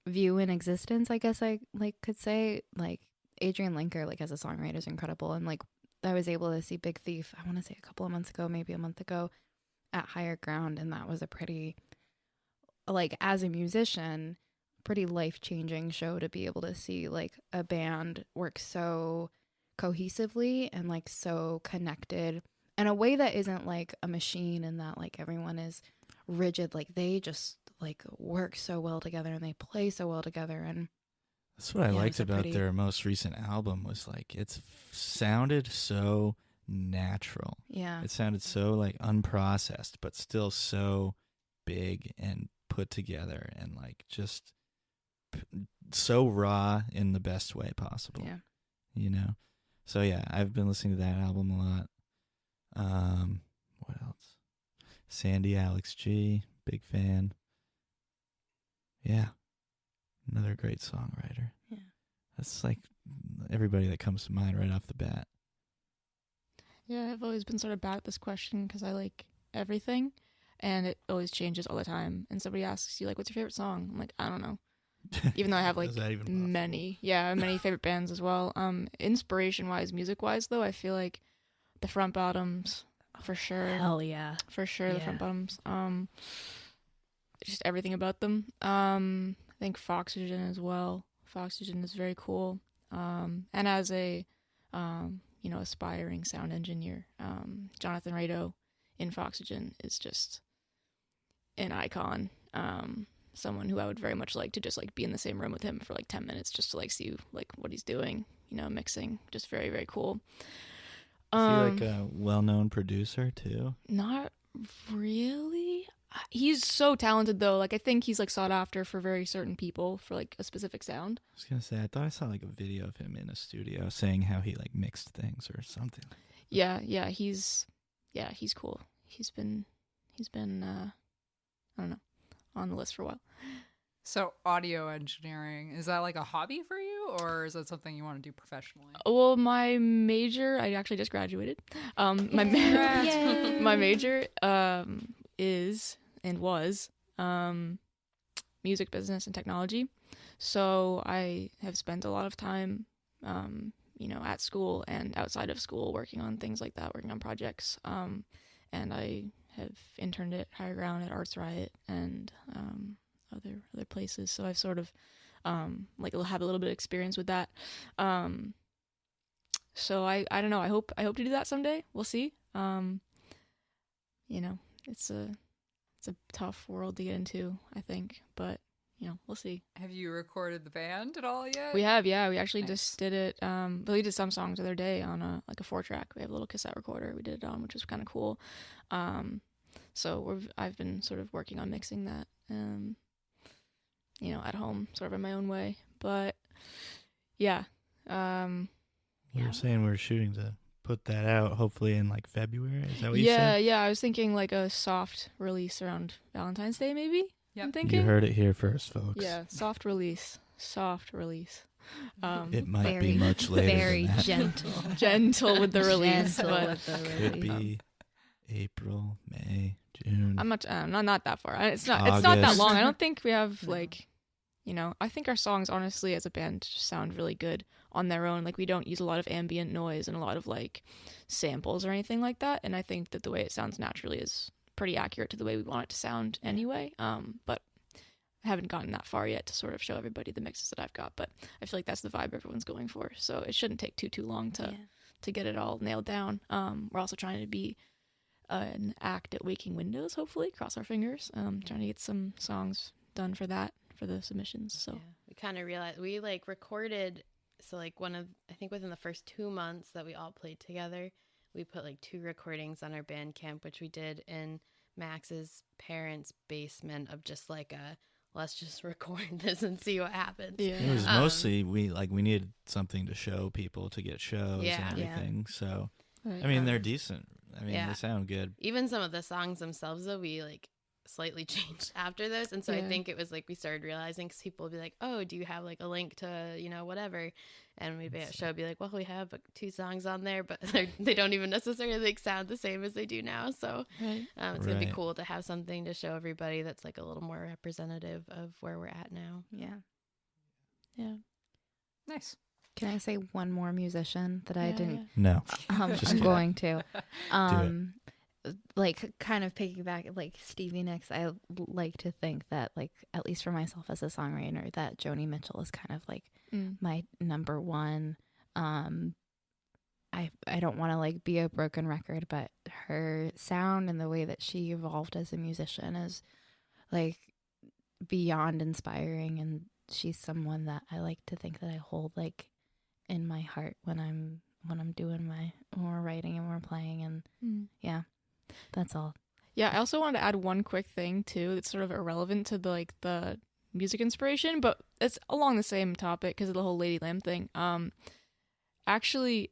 Speaker 3: view in existence. I guess I like could say like Adrian Linker like as a songwriter is incredible, and like I was able to see Big Thief. I want to say a couple of months ago, maybe a month ago, at Higher Ground, and that was a pretty like as a musician pretty life-changing show to be able to see like a band work so cohesively and like so connected in a way that isn't like a machine and that like everyone is rigid. Like they just like work so well together and they play so well together. And
Speaker 4: That's what I
Speaker 3: Yeah,
Speaker 4: liked
Speaker 3: it's a
Speaker 4: about
Speaker 3: pretty-
Speaker 4: their most recent album was like it's sounded so natural.
Speaker 3: yeah,
Speaker 4: It sounded so like unprocessed, but still so big and put together and like just so raw in the best way possible.
Speaker 3: yeah.
Speaker 4: You know? So yeah, I've been listening to that album a lot. What else? Sandy Alex G, big fan. Yeah. Another great songwriter.
Speaker 3: Yeah.
Speaker 4: That's like everybody that comes to mind right off the bat.
Speaker 5: Yeah, I've always been sort of bad at this question because I like everything, and it always changes all the time. And somebody asks you like, "What's your favorite song?" I'm like, "I don't know." Even though I have like
Speaker 4: Is that even possible?
Speaker 5: many favorite bands as well. Inspiration wise, music wise though, I feel like The front bottoms, for sure.
Speaker 3: Hell yeah.
Speaker 5: For sure, the front
Speaker 3: Yeah.
Speaker 5: bottoms. Just everything about them. I think Foxygen as well. Foxygen is very cool. And as a, aspiring sound engineer, Jonathan Rado in Foxygen is just an icon. Someone who I would very much like to just like be in the same room with him for like 10 minutes just to like see like what he's doing, mixing. Just very, very cool.
Speaker 4: Is he like a well-known producer too?
Speaker 5: Not really. He's so talented though. Like I think he's like sought after for very certain people for like a specific sound.
Speaker 4: I was gonna say, I thought I saw like a video of him in a studio saying how he like mixed things or something.
Speaker 5: Yeah, he's cool. He's been I don't know, on the list for a while.
Speaker 1: So audio engineering, is that like a hobby for you, or is that something you want to do professionally?
Speaker 5: Well, my major, I actually just graduated. My major is and was music business and technology. So I have spent a lot of time at school and outside of school working on things like that, working on projects. And I have interned at Higher Ground, at Arts Riot, and other places. So I've sort of have a little bit of experience with that. So I don't know. I hope to do that someday. We'll see. It's a tough world to get into, I think, but we'll see.
Speaker 1: Have you recorded the band at all yet?
Speaker 5: We have, yeah. We actually
Speaker 1: Nice.
Speaker 5: just did it. But we did some songs the other day on a 4-track. We have a little cassette recorder we did it on, which was kind of cool. So I've been sort of working on mixing that, at home, sort of in my own way. But yeah,
Speaker 4: We were saying we were shooting to put that out hopefully in like February. Is that what you said?
Speaker 5: Yeah. I was thinking like a soft release around Valentine's Day, maybe.
Speaker 1: Yep.
Speaker 5: I'm thinking.
Speaker 4: You heard it here first, folks.
Speaker 5: Yeah, soft release.
Speaker 4: It might be much later
Speaker 3: Very
Speaker 4: than that.
Speaker 3: gentle.
Speaker 5: Gentle with the release,
Speaker 3: Gentle
Speaker 5: but
Speaker 3: with the
Speaker 4: Could
Speaker 3: release.
Speaker 4: be April, May, June.
Speaker 5: I'm not that far. It's not that
Speaker 4: August.
Speaker 5: long. I don't think we have
Speaker 3: No.
Speaker 5: I think our songs honestly as a band just sound really good on their own. Like we don't use a lot of ambient noise and a lot of like samples or anything like that. And I think that the way it sounds naturally is pretty accurate to the way we want it to sound anyway. But I haven't gotten that far yet to sort of show everybody the mixes that I've got. But I feel like that's the vibe everyone's going for. So it shouldn't take too long to get it all nailed down. We're also trying to be an act at Waking Windows, hopefully. Cross our fingers. Trying to get some songs done for the submissions. So
Speaker 2: we kind of realized we like recorded. So like I think within the first 2 months that we all played together, we put like 2 recordings on our Bandcamp, which we did in Max's parents' basement of just like let's just record this and see what happens.
Speaker 5: yeah.
Speaker 4: It was mostly we needed something to show people to get shows
Speaker 2: Yeah.
Speaker 4: and everything. So
Speaker 5: Right.
Speaker 4: I mean they're decent. I mean
Speaker 2: Yeah.
Speaker 4: they sound good.
Speaker 2: Even some of the songs themselves, though, we like slightly changed after those. And so I
Speaker 5: Yeah.
Speaker 2: think it was like we started realizing, because people would be like, oh, do you have like a link to, whatever? And we'd be at a show, be like, well, we have 2 songs on there, but they don't even necessarily like sound the same as they do now. So
Speaker 5: Right.
Speaker 2: it's going to be
Speaker 4: Right.
Speaker 2: cool to have something to show everybody that's like a little more representative of where we're at now.
Speaker 3: Yeah.
Speaker 5: Yeah.
Speaker 1: Nice.
Speaker 3: Can I say one more musician that I didn't?
Speaker 4: No.
Speaker 3: I'm
Speaker 4: kidding.
Speaker 3: going to. Like kind of piggyback, like Stevie Nicks. I like to think that, like, at least for myself as a songwriter, that Joni Mitchell is kind of like my number one. I don't want to like be a broken record, but her sound and the way that she evolved as a musician is like beyond inspiring, and she's someone that I like to think that I hold like in my heart when I'm doing when we're writing and we're playing, and yeah, that's all.
Speaker 5: Yeah, I also wanted to add one quick thing too that's sort of irrelevant to the music inspiration, but it's along the same topic because of the whole Lady Lamb thing. Actually,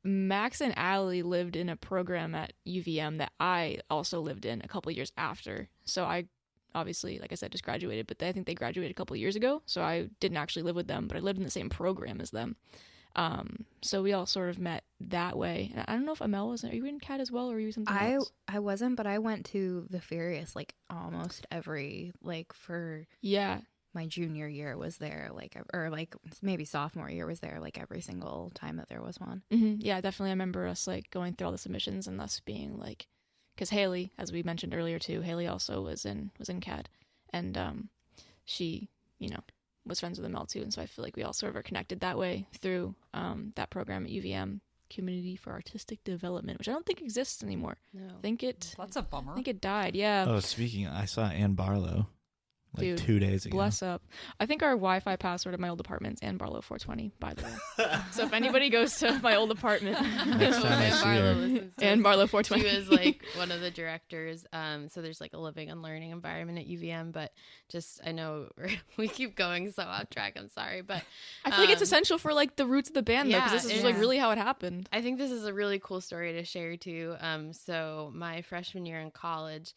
Speaker 5: Max and Allie lived in a program at UVM that I also lived in a couple years after. So I obviously, like I said, just graduated, but I think they graduated a couple years ago. So I didn't actually live with them, but I lived in the same program as them. So we all sort of met that way. And I don't know if Amel was. Are you in CAT as well, or are you something else?
Speaker 3: I wasn't, but I went to the Furious like almost every for
Speaker 5: Yeah.
Speaker 3: my junior year was there, like, or like maybe sophomore year was there, like every single time that there was one.
Speaker 5: Yeah, definitely. I remember us like going through all the submissions and us being like, because Haley, as we mentioned earlier too, Haley also was in CAD, and she, you know, was friends with Mel too, and so I feel like we all sort of are connected that way through that program at UVM, Community for Artistic Development, which I don't think exists anymore.
Speaker 2: No.
Speaker 1: That's a bummer.
Speaker 5: I think it died. Yeah.
Speaker 4: Oh, speaking, I saw Ann Barlow like
Speaker 5: Dude,
Speaker 4: 2 days ago.
Speaker 5: Bless up. I think our Wi-Fi password at my old apartment's Ann Barlow 420, by the way. So if anybody goes to my old apartment,
Speaker 4: Next time I see her.
Speaker 2: listens to
Speaker 5: Ann
Speaker 2: us.
Speaker 5: Barlow
Speaker 2: She
Speaker 5: 420.
Speaker 2: was like one of the directors. So there's like a living and learning environment at UVM, but just I know we keep going so off track. I'm sorry, but
Speaker 5: I feel like it's essential for like the roots of the band, though,
Speaker 2: yeah,
Speaker 5: because this is
Speaker 2: it
Speaker 5: like
Speaker 2: is.
Speaker 5: really how it happened.
Speaker 2: I think this is a really cool story to share too. So my freshman year in college,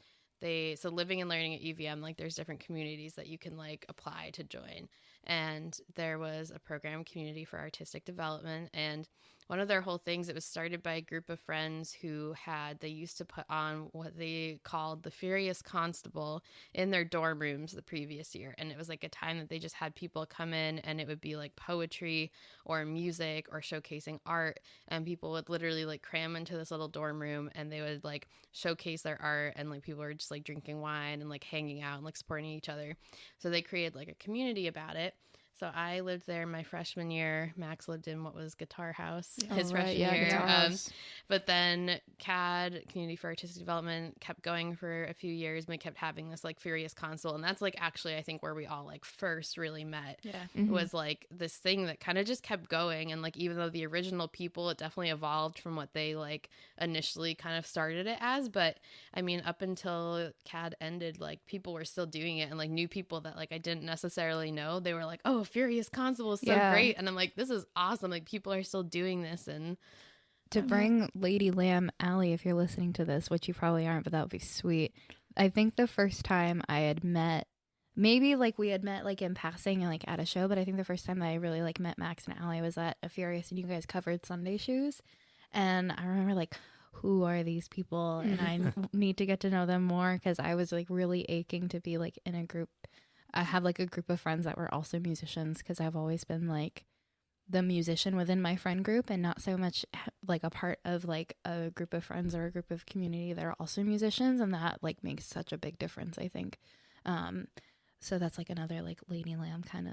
Speaker 2: so living and learning at UVM, like there's different communities that you can like apply to join. And there was a program, Community for Artistic Development, and one of their whole things, it was started by a group of friends who they used to put on what they called the Furious Constable in their dorm rooms the previous year. And it was like a time that they just had people come in, and it would be like poetry or music or showcasing art. And people would literally like cram into this little dorm room, and they would like showcase their art, and like people were just like drinking wine and like hanging out and like supporting each other. So they created like a community about it. So I lived there my freshman year. Max lived in what was Guitar House his freshman year.
Speaker 5: Guitar House.
Speaker 2: But then CAD, Community for Artistic Development, kept going for a few years, and we kept having this like Furious Console. And that's like actually I think where we all like first really met.
Speaker 5: Yeah.
Speaker 2: Was like this thing that kind of just kept going. And like even though the original people, it definitely evolved from what they like initially kind of started it as. But I mean, up until CAD ended, like people were still doing it, and like new people that like I didn't necessarily know, they were like, oh, Furious Constable is so great. And I'm like, this is awesome. Like people are still doing this. And
Speaker 3: To bring Lady Lamb, Allie, if you're listening to this, which you probably aren't, but that would be sweet. I think the first time I had met, maybe like we had met like in passing and like at a show, but I think the first time that I really like met Max and Allie was at a Furious, and you guys covered Sunday Shoes. And I remember like, who are these people? And I need to get to know them more, because I was like really aching to be like in a group. I have like a group of friends that were also musicians, because I've always been like the musician within my friend group, and not so much like a part of like a group of friends or a group of community that are also musicians, and that like makes such a big difference, I think. So that's like another like Lady Lamb kind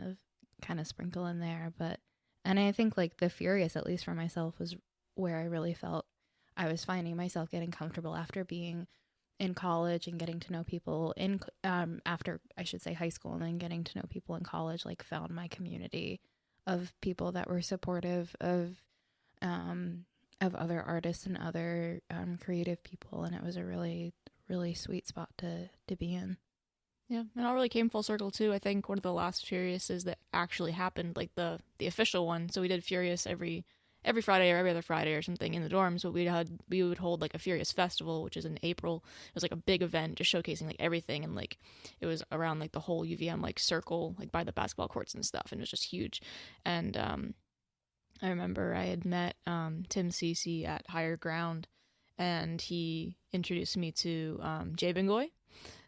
Speaker 3: of sprinkle in there. But and I think like the Furious, at least for myself, was where I really felt I was finding myself getting comfortable after being in college and getting to know people in after, I should say, high school, and then getting to know people in college, like found my community of people that were supportive of other artists and other creative people, and it was a really, really sweet spot to be in.
Speaker 5: Yeah, and it all really came full circle too. I think one of the last Furiouses that actually happened, like the official one. So we did Furious every Friday or every other Friday or something in the dorms, but we would hold like a Furious Festival, which is in April. It was like a big event just showcasing like everything, and like it was around like the whole UVM like circle, like by the basketball courts and stuff, and it was just huge. And I remember I had met Tim Cece at Higher Ground, and he introduced me to Jay Bingoy,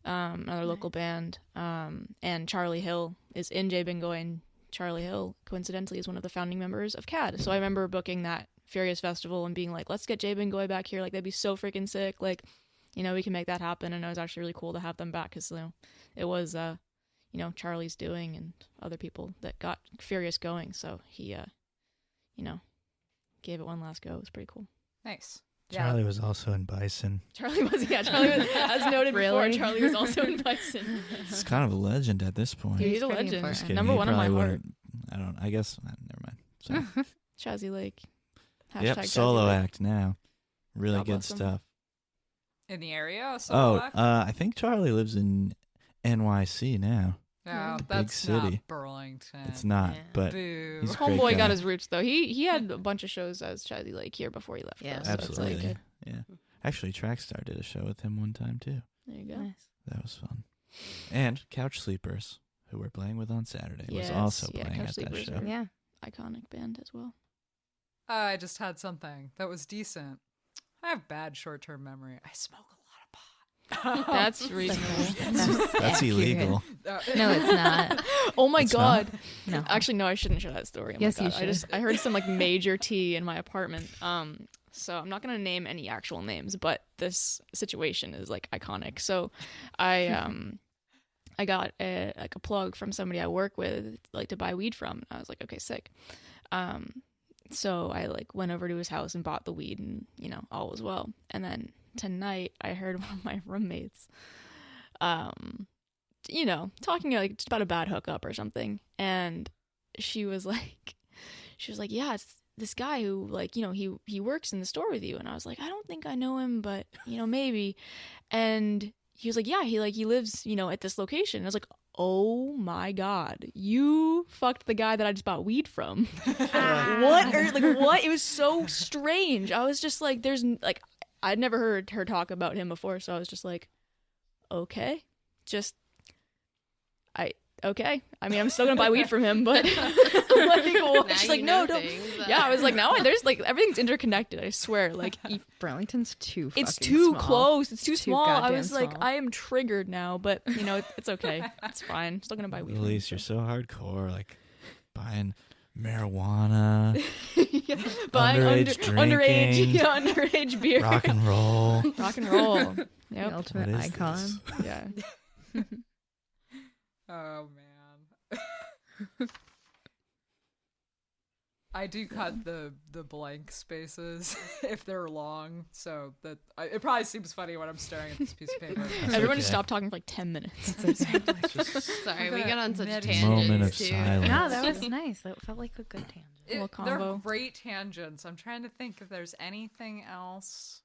Speaker 5: another local band, and Charlie Hill is in Jay Bingoy, and Charlie Hill, coincidentally, is one of the founding members of CAD. So I remember booking that Furious Festival and being like, let's get Jay Bingoy back here. Like, that'd be so freaking sick. Like, you know, we can make that happen. And it was actually really cool to have them back, because, you know, it was, you know, Charlie's doing and other people that got Furious going. So he, you know, gave it one last go. It was pretty cool.
Speaker 1: Nice.
Speaker 4: Charlie was also in Bison.
Speaker 5: Charlie was, as noted before, Charlie was also in Bison.
Speaker 4: He's kind of a legend at this point.
Speaker 5: He's a
Speaker 3: pretty
Speaker 5: legend.
Speaker 3: important.
Speaker 4: Just kidding.
Speaker 5: Number
Speaker 4: He
Speaker 5: one on my
Speaker 4: probably
Speaker 5: heart.
Speaker 4: wouldn't- I guess, never mind. So,
Speaker 5: Chazzy Lake.
Speaker 4: yep,
Speaker 5: Chazzy
Speaker 4: solo
Speaker 5: Lake.
Speaker 4: act now. Really
Speaker 5: God
Speaker 4: good
Speaker 5: bless him.
Speaker 4: stuff.
Speaker 1: In the area?
Speaker 4: I think Charlie lives in NYC now.
Speaker 1: No,
Speaker 4: Big
Speaker 1: that's
Speaker 4: city.
Speaker 1: not Burlington.
Speaker 4: It's not,
Speaker 2: Yeah.
Speaker 4: but
Speaker 1: Boo.
Speaker 4: he's a great
Speaker 5: Homeboy
Speaker 4: guy.
Speaker 5: got his roots though. He had a bunch of shows as Chazzy Lake here before he left.
Speaker 2: Yeah.
Speaker 5: though, so it's
Speaker 4: Absolutely.
Speaker 5: like,
Speaker 4: Yeah. Actually, Trackstar did a show with him one time, too.
Speaker 5: there you go.
Speaker 3: Nice.
Speaker 4: That was fun. And Couch Sleepers, who we're playing with on Saturday, was
Speaker 5: Yes,
Speaker 4: also
Speaker 5: yeah,
Speaker 4: playing
Speaker 5: Couch
Speaker 4: at that
Speaker 5: Sleepers
Speaker 4: show.
Speaker 5: are-
Speaker 3: Yeah.
Speaker 5: Iconic band as well.
Speaker 1: I just had something that was decent. I have bad short-term memory. I smoke a lot of pot.
Speaker 5: That's reasonable.
Speaker 3: That's
Speaker 4: That's
Speaker 3: accurate.
Speaker 4: illegal.
Speaker 3: No, it's not.
Speaker 5: Oh my
Speaker 4: It's
Speaker 5: god.
Speaker 3: No.
Speaker 5: Actually, no, I shouldn't share that story. Oh
Speaker 3: Yes,
Speaker 5: my
Speaker 3: you
Speaker 5: god.
Speaker 3: should.
Speaker 5: I heard some like major tea in my apartment. So I'm not gonna name any actual names, but this situation is like iconic. So I got a plug from somebody I work with, like to buy weed from. I was like, okay, sick. So I like went over to his house and bought the weed, and all was well. And then tonight I heard one of my roommates, talking like just about a bad hookup or something, and she was like, yeah, it's this guy who like he works in the store with you. And I was like, I don't think I know him, but maybe. And he was like, yeah, he lives at this location. And I was like, oh my god, you fucked the guy that I just bought weed from. What? Or like what? It was so strange. I was just like, there's like, I'd never heard her talk about him before, so I was just like, okay, okay. I mean, I'm still gonna buy weed from him, but like, well,
Speaker 2: Now
Speaker 5: she's
Speaker 2: you
Speaker 5: like,
Speaker 2: know
Speaker 5: no, don't.
Speaker 2: things.
Speaker 5: Yeah, I was like, no, there's like everything's interconnected. I swear, like
Speaker 3: Burlington's too
Speaker 5: it's
Speaker 3: fucking
Speaker 5: too
Speaker 3: small.
Speaker 5: close. It's too
Speaker 3: Too
Speaker 5: small. I
Speaker 3: goddamn
Speaker 5: was like,
Speaker 3: small.
Speaker 5: I am triggered now, but it's okay. It's fine. I'm still gonna buy weed. from him,
Speaker 4: Elise, you're
Speaker 5: so.
Speaker 4: so hardcore, like buying marijuana,
Speaker 5: Yeah, buying
Speaker 4: underage drinking,
Speaker 5: underage beer,
Speaker 4: rock and roll.
Speaker 5: rock and roll.
Speaker 3: The
Speaker 5: Yep.
Speaker 3: ultimate
Speaker 4: What is
Speaker 3: icon.
Speaker 4: this?
Speaker 5: Yeah.
Speaker 1: Oh man. I do cut the blank spaces if they're long, so that it probably seems funny when I'm staring at this piece of paper.
Speaker 5: Everyone just
Speaker 4: okay.
Speaker 5: stopped talking for like 10 minutes.
Speaker 2: Sorry, we got on such
Speaker 1: Meditation.
Speaker 2: tangents
Speaker 4: Moment of
Speaker 2: too.
Speaker 4: silence.
Speaker 3: No, that was nice. That felt like a good tangent.
Speaker 5: Little
Speaker 1: They're
Speaker 5: combo.
Speaker 1: great tangents. I'm trying to think if there's anything else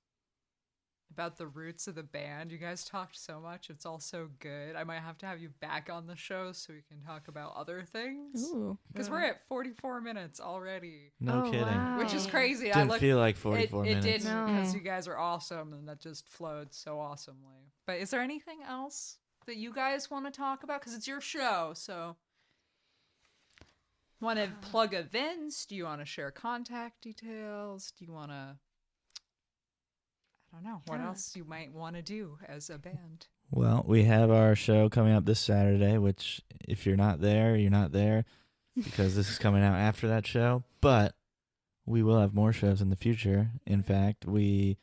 Speaker 1: about the roots of the band. You guys talked so much. It's all so good. I might have to have you back on the show so we can talk about other things.
Speaker 5: Ooh.
Speaker 1: Because we're at 44 minutes already,
Speaker 4: No
Speaker 3: Oh,
Speaker 4: kidding.
Speaker 3: wow.
Speaker 1: which is crazy.
Speaker 4: Didn't feel like 44
Speaker 1: it
Speaker 4: minutes.
Speaker 1: did
Speaker 3: No.
Speaker 1: because you guys are awesome and that just flowed so awesomely. But is there anything else that you guys want to talk about? Because it's your show, so want to plug events? Do you want to share contact details? Do you want to, I don't know, what else you might want to do as a band?
Speaker 4: Well, we have our show coming up this Saturday, which if you're not there, you're not there because this is coming out after that show. But we will have more shows in the future. In fact, we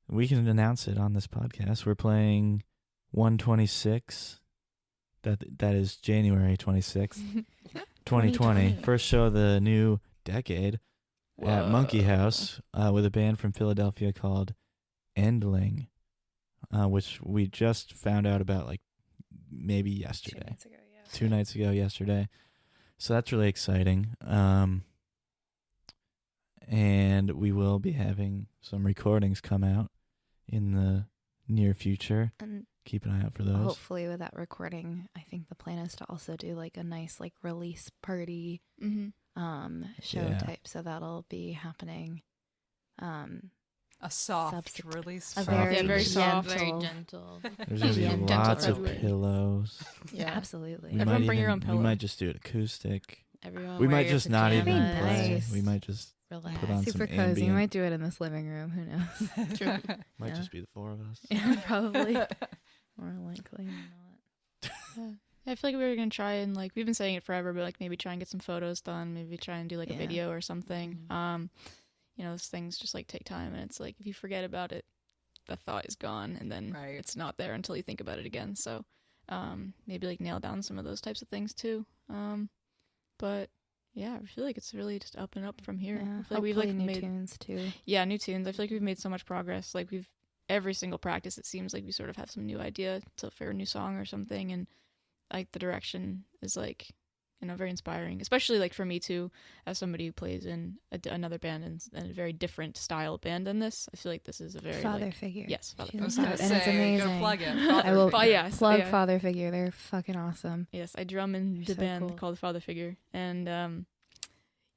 Speaker 4: can announce it on this podcast. We're playing 126. That is January 26th, 2020.
Speaker 3: 2020.
Speaker 4: First show of the new decade at Monkey House with a band from Philadelphia called Endling, which we just found out about like maybe yesterday. 2 nights ago yesterday. So that's really exciting. And we will be having some recordings come out in the near future.
Speaker 3: And
Speaker 4: Keep an eye out for those.
Speaker 3: hopefully with that recording, I think the plan is to also do like a nice like release party show
Speaker 4: Yeah.
Speaker 3: type. So that'll be happening.
Speaker 1: A soft
Speaker 3: Subsequent-
Speaker 1: release.
Speaker 3: A
Speaker 4: Soft
Speaker 3: very,
Speaker 5: very soft.
Speaker 2: Very
Speaker 3: gentle.
Speaker 2: gentle.
Speaker 4: There's going to be
Speaker 3: gentle
Speaker 4: lots of
Speaker 5: redwood.
Speaker 4: pillows.
Speaker 5: Yeah.
Speaker 3: Absolutely.
Speaker 4: We
Speaker 5: Everyone
Speaker 4: might
Speaker 5: bring your
Speaker 4: even-
Speaker 5: own pillow.
Speaker 4: We might just do it acoustic.
Speaker 2: Everyone
Speaker 4: We
Speaker 2: wear
Speaker 4: might
Speaker 2: your
Speaker 4: just not even
Speaker 2: pajamas.
Speaker 4: play.
Speaker 3: Nice.
Speaker 4: We might just
Speaker 2: Relax.
Speaker 4: put on
Speaker 3: Super
Speaker 4: some
Speaker 3: cozy. You
Speaker 4: ambient.
Speaker 3: might do it in this living room. Who knows?
Speaker 5: True.
Speaker 4: Might
Speaker 3: Yeah.
Speaker 4: just be the four of us.
Speaker 3: Yeah, probably. More likely than not.
Speaker 5: Yeah. I feel like we were going to try and like, we've been saying it forever, but like maybe try and get some photos done. Maybe try and do like a
Speaker 3: Yeah.
Speaker 5: video or something.
Speaker 2: Mhm.
Speaker 5: Those things just like take time, and it's like if you forget about it, the thought is gone, and then
Speaker 1: Right.
Speaker 5: it's not there until you think about it again. So maybe like nail down some of those types of things too. But yeah, I feel like it's really just up and up from here.
Speaker 3: Yeah,
Speaker 5: I feel like we've like
Speaker 3: hopefully new
Speaker 5: made
Speaker 3: tunes too.
Speaker 5: new tunes. I feel like we've made so much progress. Like every single practice, it seems like we sort of have some new idea for a new song or something, and like the direction is like very inspiring, especially like for me too, as somebody who plays in another band and a very different style band than this. I feel like this is a very
Speaker 3: Father
Speaker 5: like,
Speaker 3: Figure.
Speaker 5: yes, Father
Speaker 3: She's
Speaker 1: I was
Speaker 5: Figure.
Speaker 1: gonna
Speaker 3: and it's
Speaker 1: say,
Speaker 3: amazing.
Speaker 1: go plug it.
Speaker 3: I will
Speaker 5: But yeah,
Speaker 3: plug
Speaker 5: yeah.
Speaker 3: Father Figure. They're fucking awesome.
Speaker 5: Yes, I drum in
Speaker 3: They're
Speaker 5: the
Speaker 3: so
Speaker 5: band
Speaker 3: cool.
Speaker 5: called Father Figure, and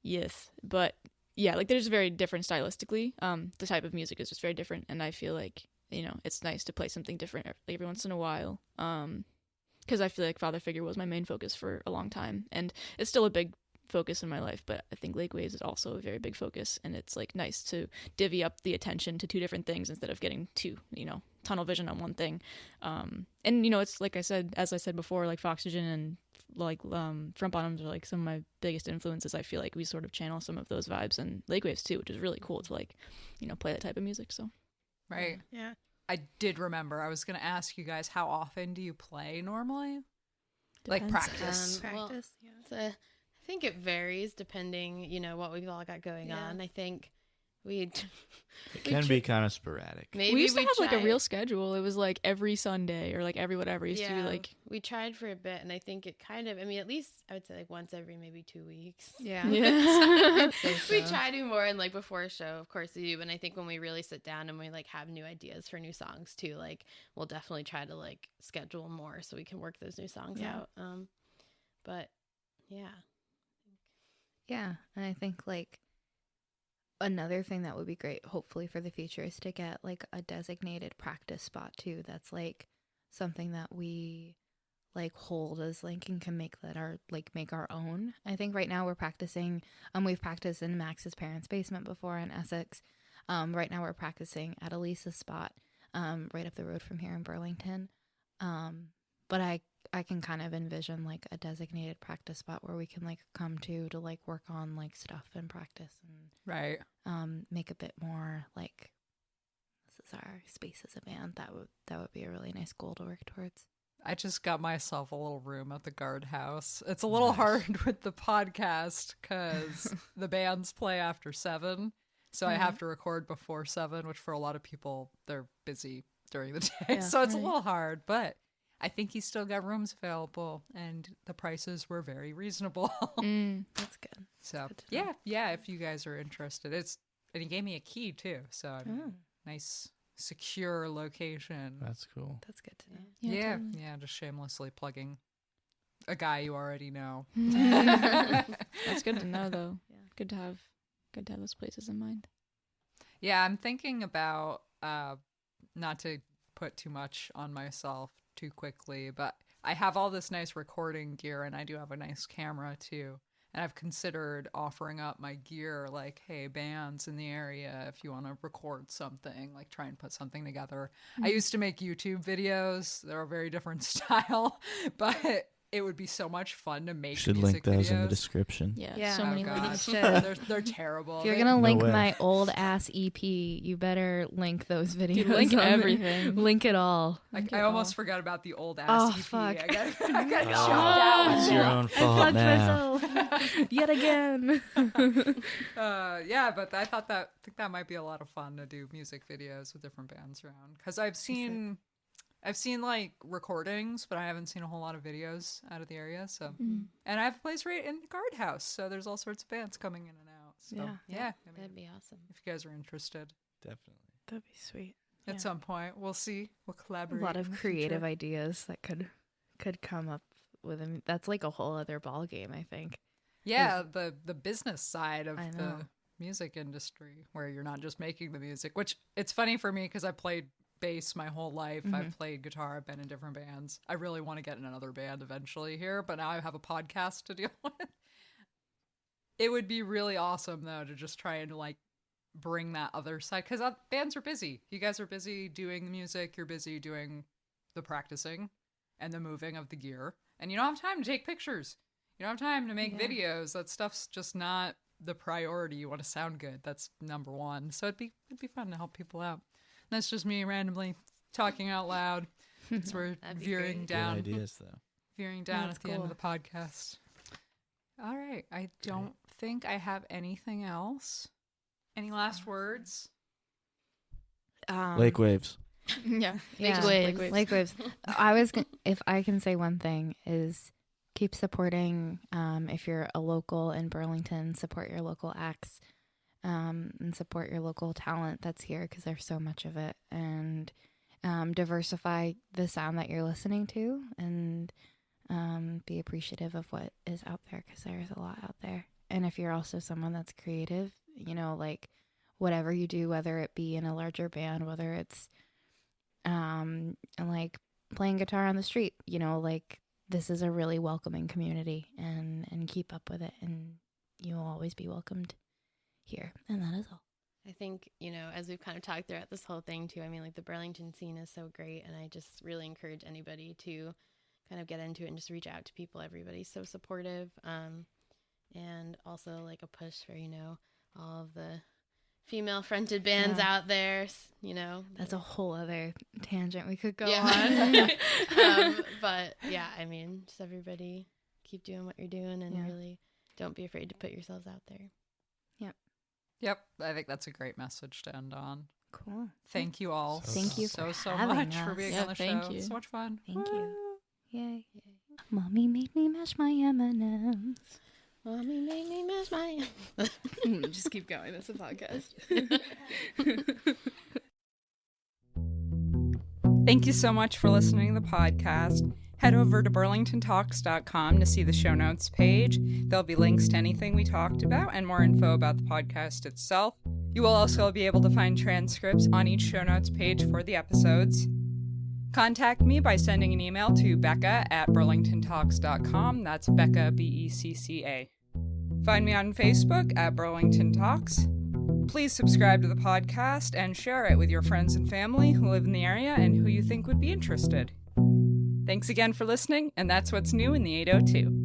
Speaker 5: yes, but yeah, like they're just very different stylistically. The type of music is just very different, and I feel like it's nice to play something different like every once in a while. Because I feel like Father Figure was my main focus for a long time, and it's still a big focus in my life, but I think Lakeways is also a very big focus, and it's like nice to divvy up the attention to two different things instead of getting too tunnel vision on one thing. And you know, it's like as I said before, like Foxygen and like Front Bottoms are like some of my biggest influences. I feel like we sort of channel some of those vibes, and Lake Waves too, which is really cool to like, you know, play that type of music. So
Speaker 1: Right.
Speaker 2: Yeah.
Speaker 1: I did remember. I was going to ask you guys, how often do you play normally? Like
Speaker 5: Depends.
Speaker 1: practice.
Speaker 2: Well,
Speaker 3: Practice. Yeah.
Speaker 2: I think it varies depending, you know, what we've all got going
Speaker 3: Yeah.
Speaker 2: on. I think we
Speaker 4: It can be kind of sporadic.
Speaker 2: maybe
Speaker 5: we used to have like a
Speaker 2: tried-
Speaker 5: real schedule. It was like every Sunday or like every whatever. It used to be like
Speaker 2: we tried for a bit, and I think it kind of, I mean, at least I would say like once every maybe 2 weeks.
Speaker 3: Yeah.
Speaker 5: yeah.
Speaker 2: We try to do more, and like before a show, of course we do. And I think when we really sit down and we like have new ideas for new songs too, like we'll definitely try to like schedule more so we can work those new songs
Speaker 3: Yeah.
Speaker 2: out. But yeah,
Speaker 3: Yeah, and I think like another thing that would be great, hopefully for the future, is to get like a designated practice spot too. That's like something that we like hold as like and can make that our like make our own. I think right now we're practicing. We've practiced in Max's parents' basement before in Essex. Right now we're practicing at Elisa's spot, right up the road from here in Burlington. But I can kind of envision like a designated practice spot where we can like come to like work on like stuff and practice
Speaker 1: Right.
Speaker 3: and make a bit more like this is our space as a band. That would be a really nice goal to work towards.
Speaker 1: I just got myself a little room at the guardhouse. It's a little
Speaker 4: Nice.
Speaker 1: hard with the podcast because the bands play after 7. So I have to record before 7, which for a lot of people, they're busy during the day.
Speaker 3: Yeah,
Speaker 1: So it's a
Speaker 3: right.
Speaker 1: little hard, but I think he's still got rooms available and the prices were very reasonable.
Speaker 3: That's good.
Speaker 1: So
Speaker 3: good to know.
Speaker 1: yeah, if you guys are interested. And he gave me a key too. So I mean,
Speaker 3: Oh.
Speaker 1: nice, secure location.
Speaker 4: That's cool.
Speaker 3: That's good to know.
Speaker 1: Yeah,
Speaker 5: totally.
Speaker 1: yeah, just shamelessly plugging a guy you already know.
Speaker 5: That's good to know though.
Speaker 3: Yeah.
Speaker 5: Good to have those places in mind.
Speaker 1: Yeah, I'm thinking about not to put too much on myself too quickly, but I have all this nice recording gear and I do have a nice camera too. And I've considered offering up my gear, like, hey, bands in the area, if you want to record something, like try and put something together. I used to make YouTube videos. They're a very different style, but it would be so much fun to make
Speaker 4: Should
Speaker 1: music
Speaker 4: link those in the
Speaker 1: videos.
Speaker 4: description.
Speaker 5: Yeah.
Speaker 3: Yeah.
Speaker 5: So
Speaker 3: Oh,
Speaker 5: many
Speaker 1: God.
Speaker 5: links.
Speaker 3: Should.
Speaker 1: They're terrible.
Speaker 3: If you're
Speaker 1: They-
Speaker 3: gonna
Speaker 4: No
Speaker 3: link
Speaker 4: way.
Speaker 3: my old ass EP, you better link those videos.
Speaker 5: Dude, link
Speaker 3: on there.
Speaker 5: everything.
Speaker 3: Link it all.
Speaker 1: I almost forgot about the old ass
Speaker 3: Oh,
Speaker 1: EP.
Speaker 3: fuck.
Speaker 1: I gotta shut
Speaker 4: Oh,
Speaker 1: that one
Speaker 4: it's your
Speaker 1: down.
Speaker 4: own fault now.
Speaker 3: Yet again.
Speaker 1: Yeah, but I think that might be a lot of fun to do music videos with different bands around. Because I've seen like recordings, but I haven't seen a whole lot of videos out of the area. So, and I have a place right in the guardhouse, so there's all sorts of bands coming in and out. So,
Speaker 3: Yeah.
Speaker 1: yeah, I mean,
Speaker 2: that'd be awesome.
Speaker 1: if you guys are interested,
Speaker 4: Definitely.
Speaker 3: That'd be sweet.
Speaker 1: at
Speaker 3: Yeah.
Speaker 1: some point, we'll see. We'll
Speaker 3: A
Speaker 1: collaborate.
Speaker 3: lot
Speaker 1: in
Speaker 3: of
Speaker 1: the
Speaker 3: creative
Speaker 1: future.
Speaker 3: ideas that could come up with them. That's like a whole other ball game, I think.
Speaker 1: Yeah, the business side of
Speaker 3: I
Speaker 1: the
Speaker 3: know.
Speaker 1: music industry, where you're not just making the music. Which it's funny for me because I played bass my whole life. I've played guitar. I've been in different bands. I really want to get in another band eventually here, but now I have a podcast to deal with. It would be really awesome though to just try and like bring that other side, because bands are busy. You guys are busy doing the music. You're busy doing the practicing and the moving of the gear, and you don't have time to take pictures. You don't have time to make
Speaker 3: Yeah.
Speaker 1: videos. That stuff's just not the priority. You want to sound good. That's number one. So it'd be fun to help people out. And that's just me randomly talking out loud. So we're
Speaker 2: That'd be
Speaker 1: veering
Speaker 2: great.
Speaker 1: down,
Speaker 4: Good ideas, though.
Speaker 1: veering down
Speaker 3: That's
Speaker 1: at the end of
Speaker 3: cool.
Speaker 1: the podcast. All right. I don't think I have anything else. Any last words?
Speaker 4: Lake waves.
Speaker 5: Yeah.
Speaker 3: Yeah,
Speaker 2: waves.
Speaker 3: Lake waves. I was, if I can say one thing, is keep supporting. If you're a local in Burlington, support your local acts, and support your local talent that's here, because there's so much of it, and diversify the sound that you're listening to, and be appreciative of what is out there, because there's a lot out there. And if you're also someone that's creative, you know, like whatever you do, whether it be in a larger band, whether it's like playing guitar on the street, you know, like this is a really welcoming community, and keep up with it, and you will always be welcomed here. And that is all.
Speaker 2: I think, as we've kind of talked throughout this whole thing too, I mean, like the Burlington scene is so great, and I just really encourage anybody to kind of get into it and just reach out to people. Everybody's so supportive. And also like a push for, all of the female fronted bands out there,
Speaker 3: That's a whole other tangent we could go
Speaker 2: on.
Speaker 3: on.
Speaker 2: But yeah, I mean, just everybody keep doing what you're doing and really don't be afraid to put yourselves out there.
Speaker 1: Yep. I think that's a great message to end on.
Speaker 3: Cool.
Speaker 1: Thank you all.
Speaker 3: Thank you
Speaker 1: so
Speaker 3: having
Speaker 1: much for
Speaker 3: us.
Speaker 1: being
Speaker 5: Yeah,
Speaker 1: on the
Speaker 5: thank
Speaker 1: show.
Speaker 5: you.
Speaker 1: So much fun.
Speaker 3: Thank you.
Speaker 1: Woo.
Speaker 3: Yay. Mommy made me mash my M&Ms.
Speaker 2: Mommy made me miss my...
Speaker 3: Just keep going. That's a podcast.
Speaker 1: Thank you so much for listening to the podcast. Head over to burlingtontalks.com to see the show notes page. There'll be links to anything we talked about and more info about the podcast itself. You will also be able to find transcripts on each show notes page for the episodes. Contact me by sending an email to becca@burlingtontalks.com. That's Becca, Becca. Find me on Facebook at Burlington Talks. Please subscribe to the podcast and share it with your friends and family who live in the area and who you think would be interested. Thanks again for listening, and that's what's new in the 802.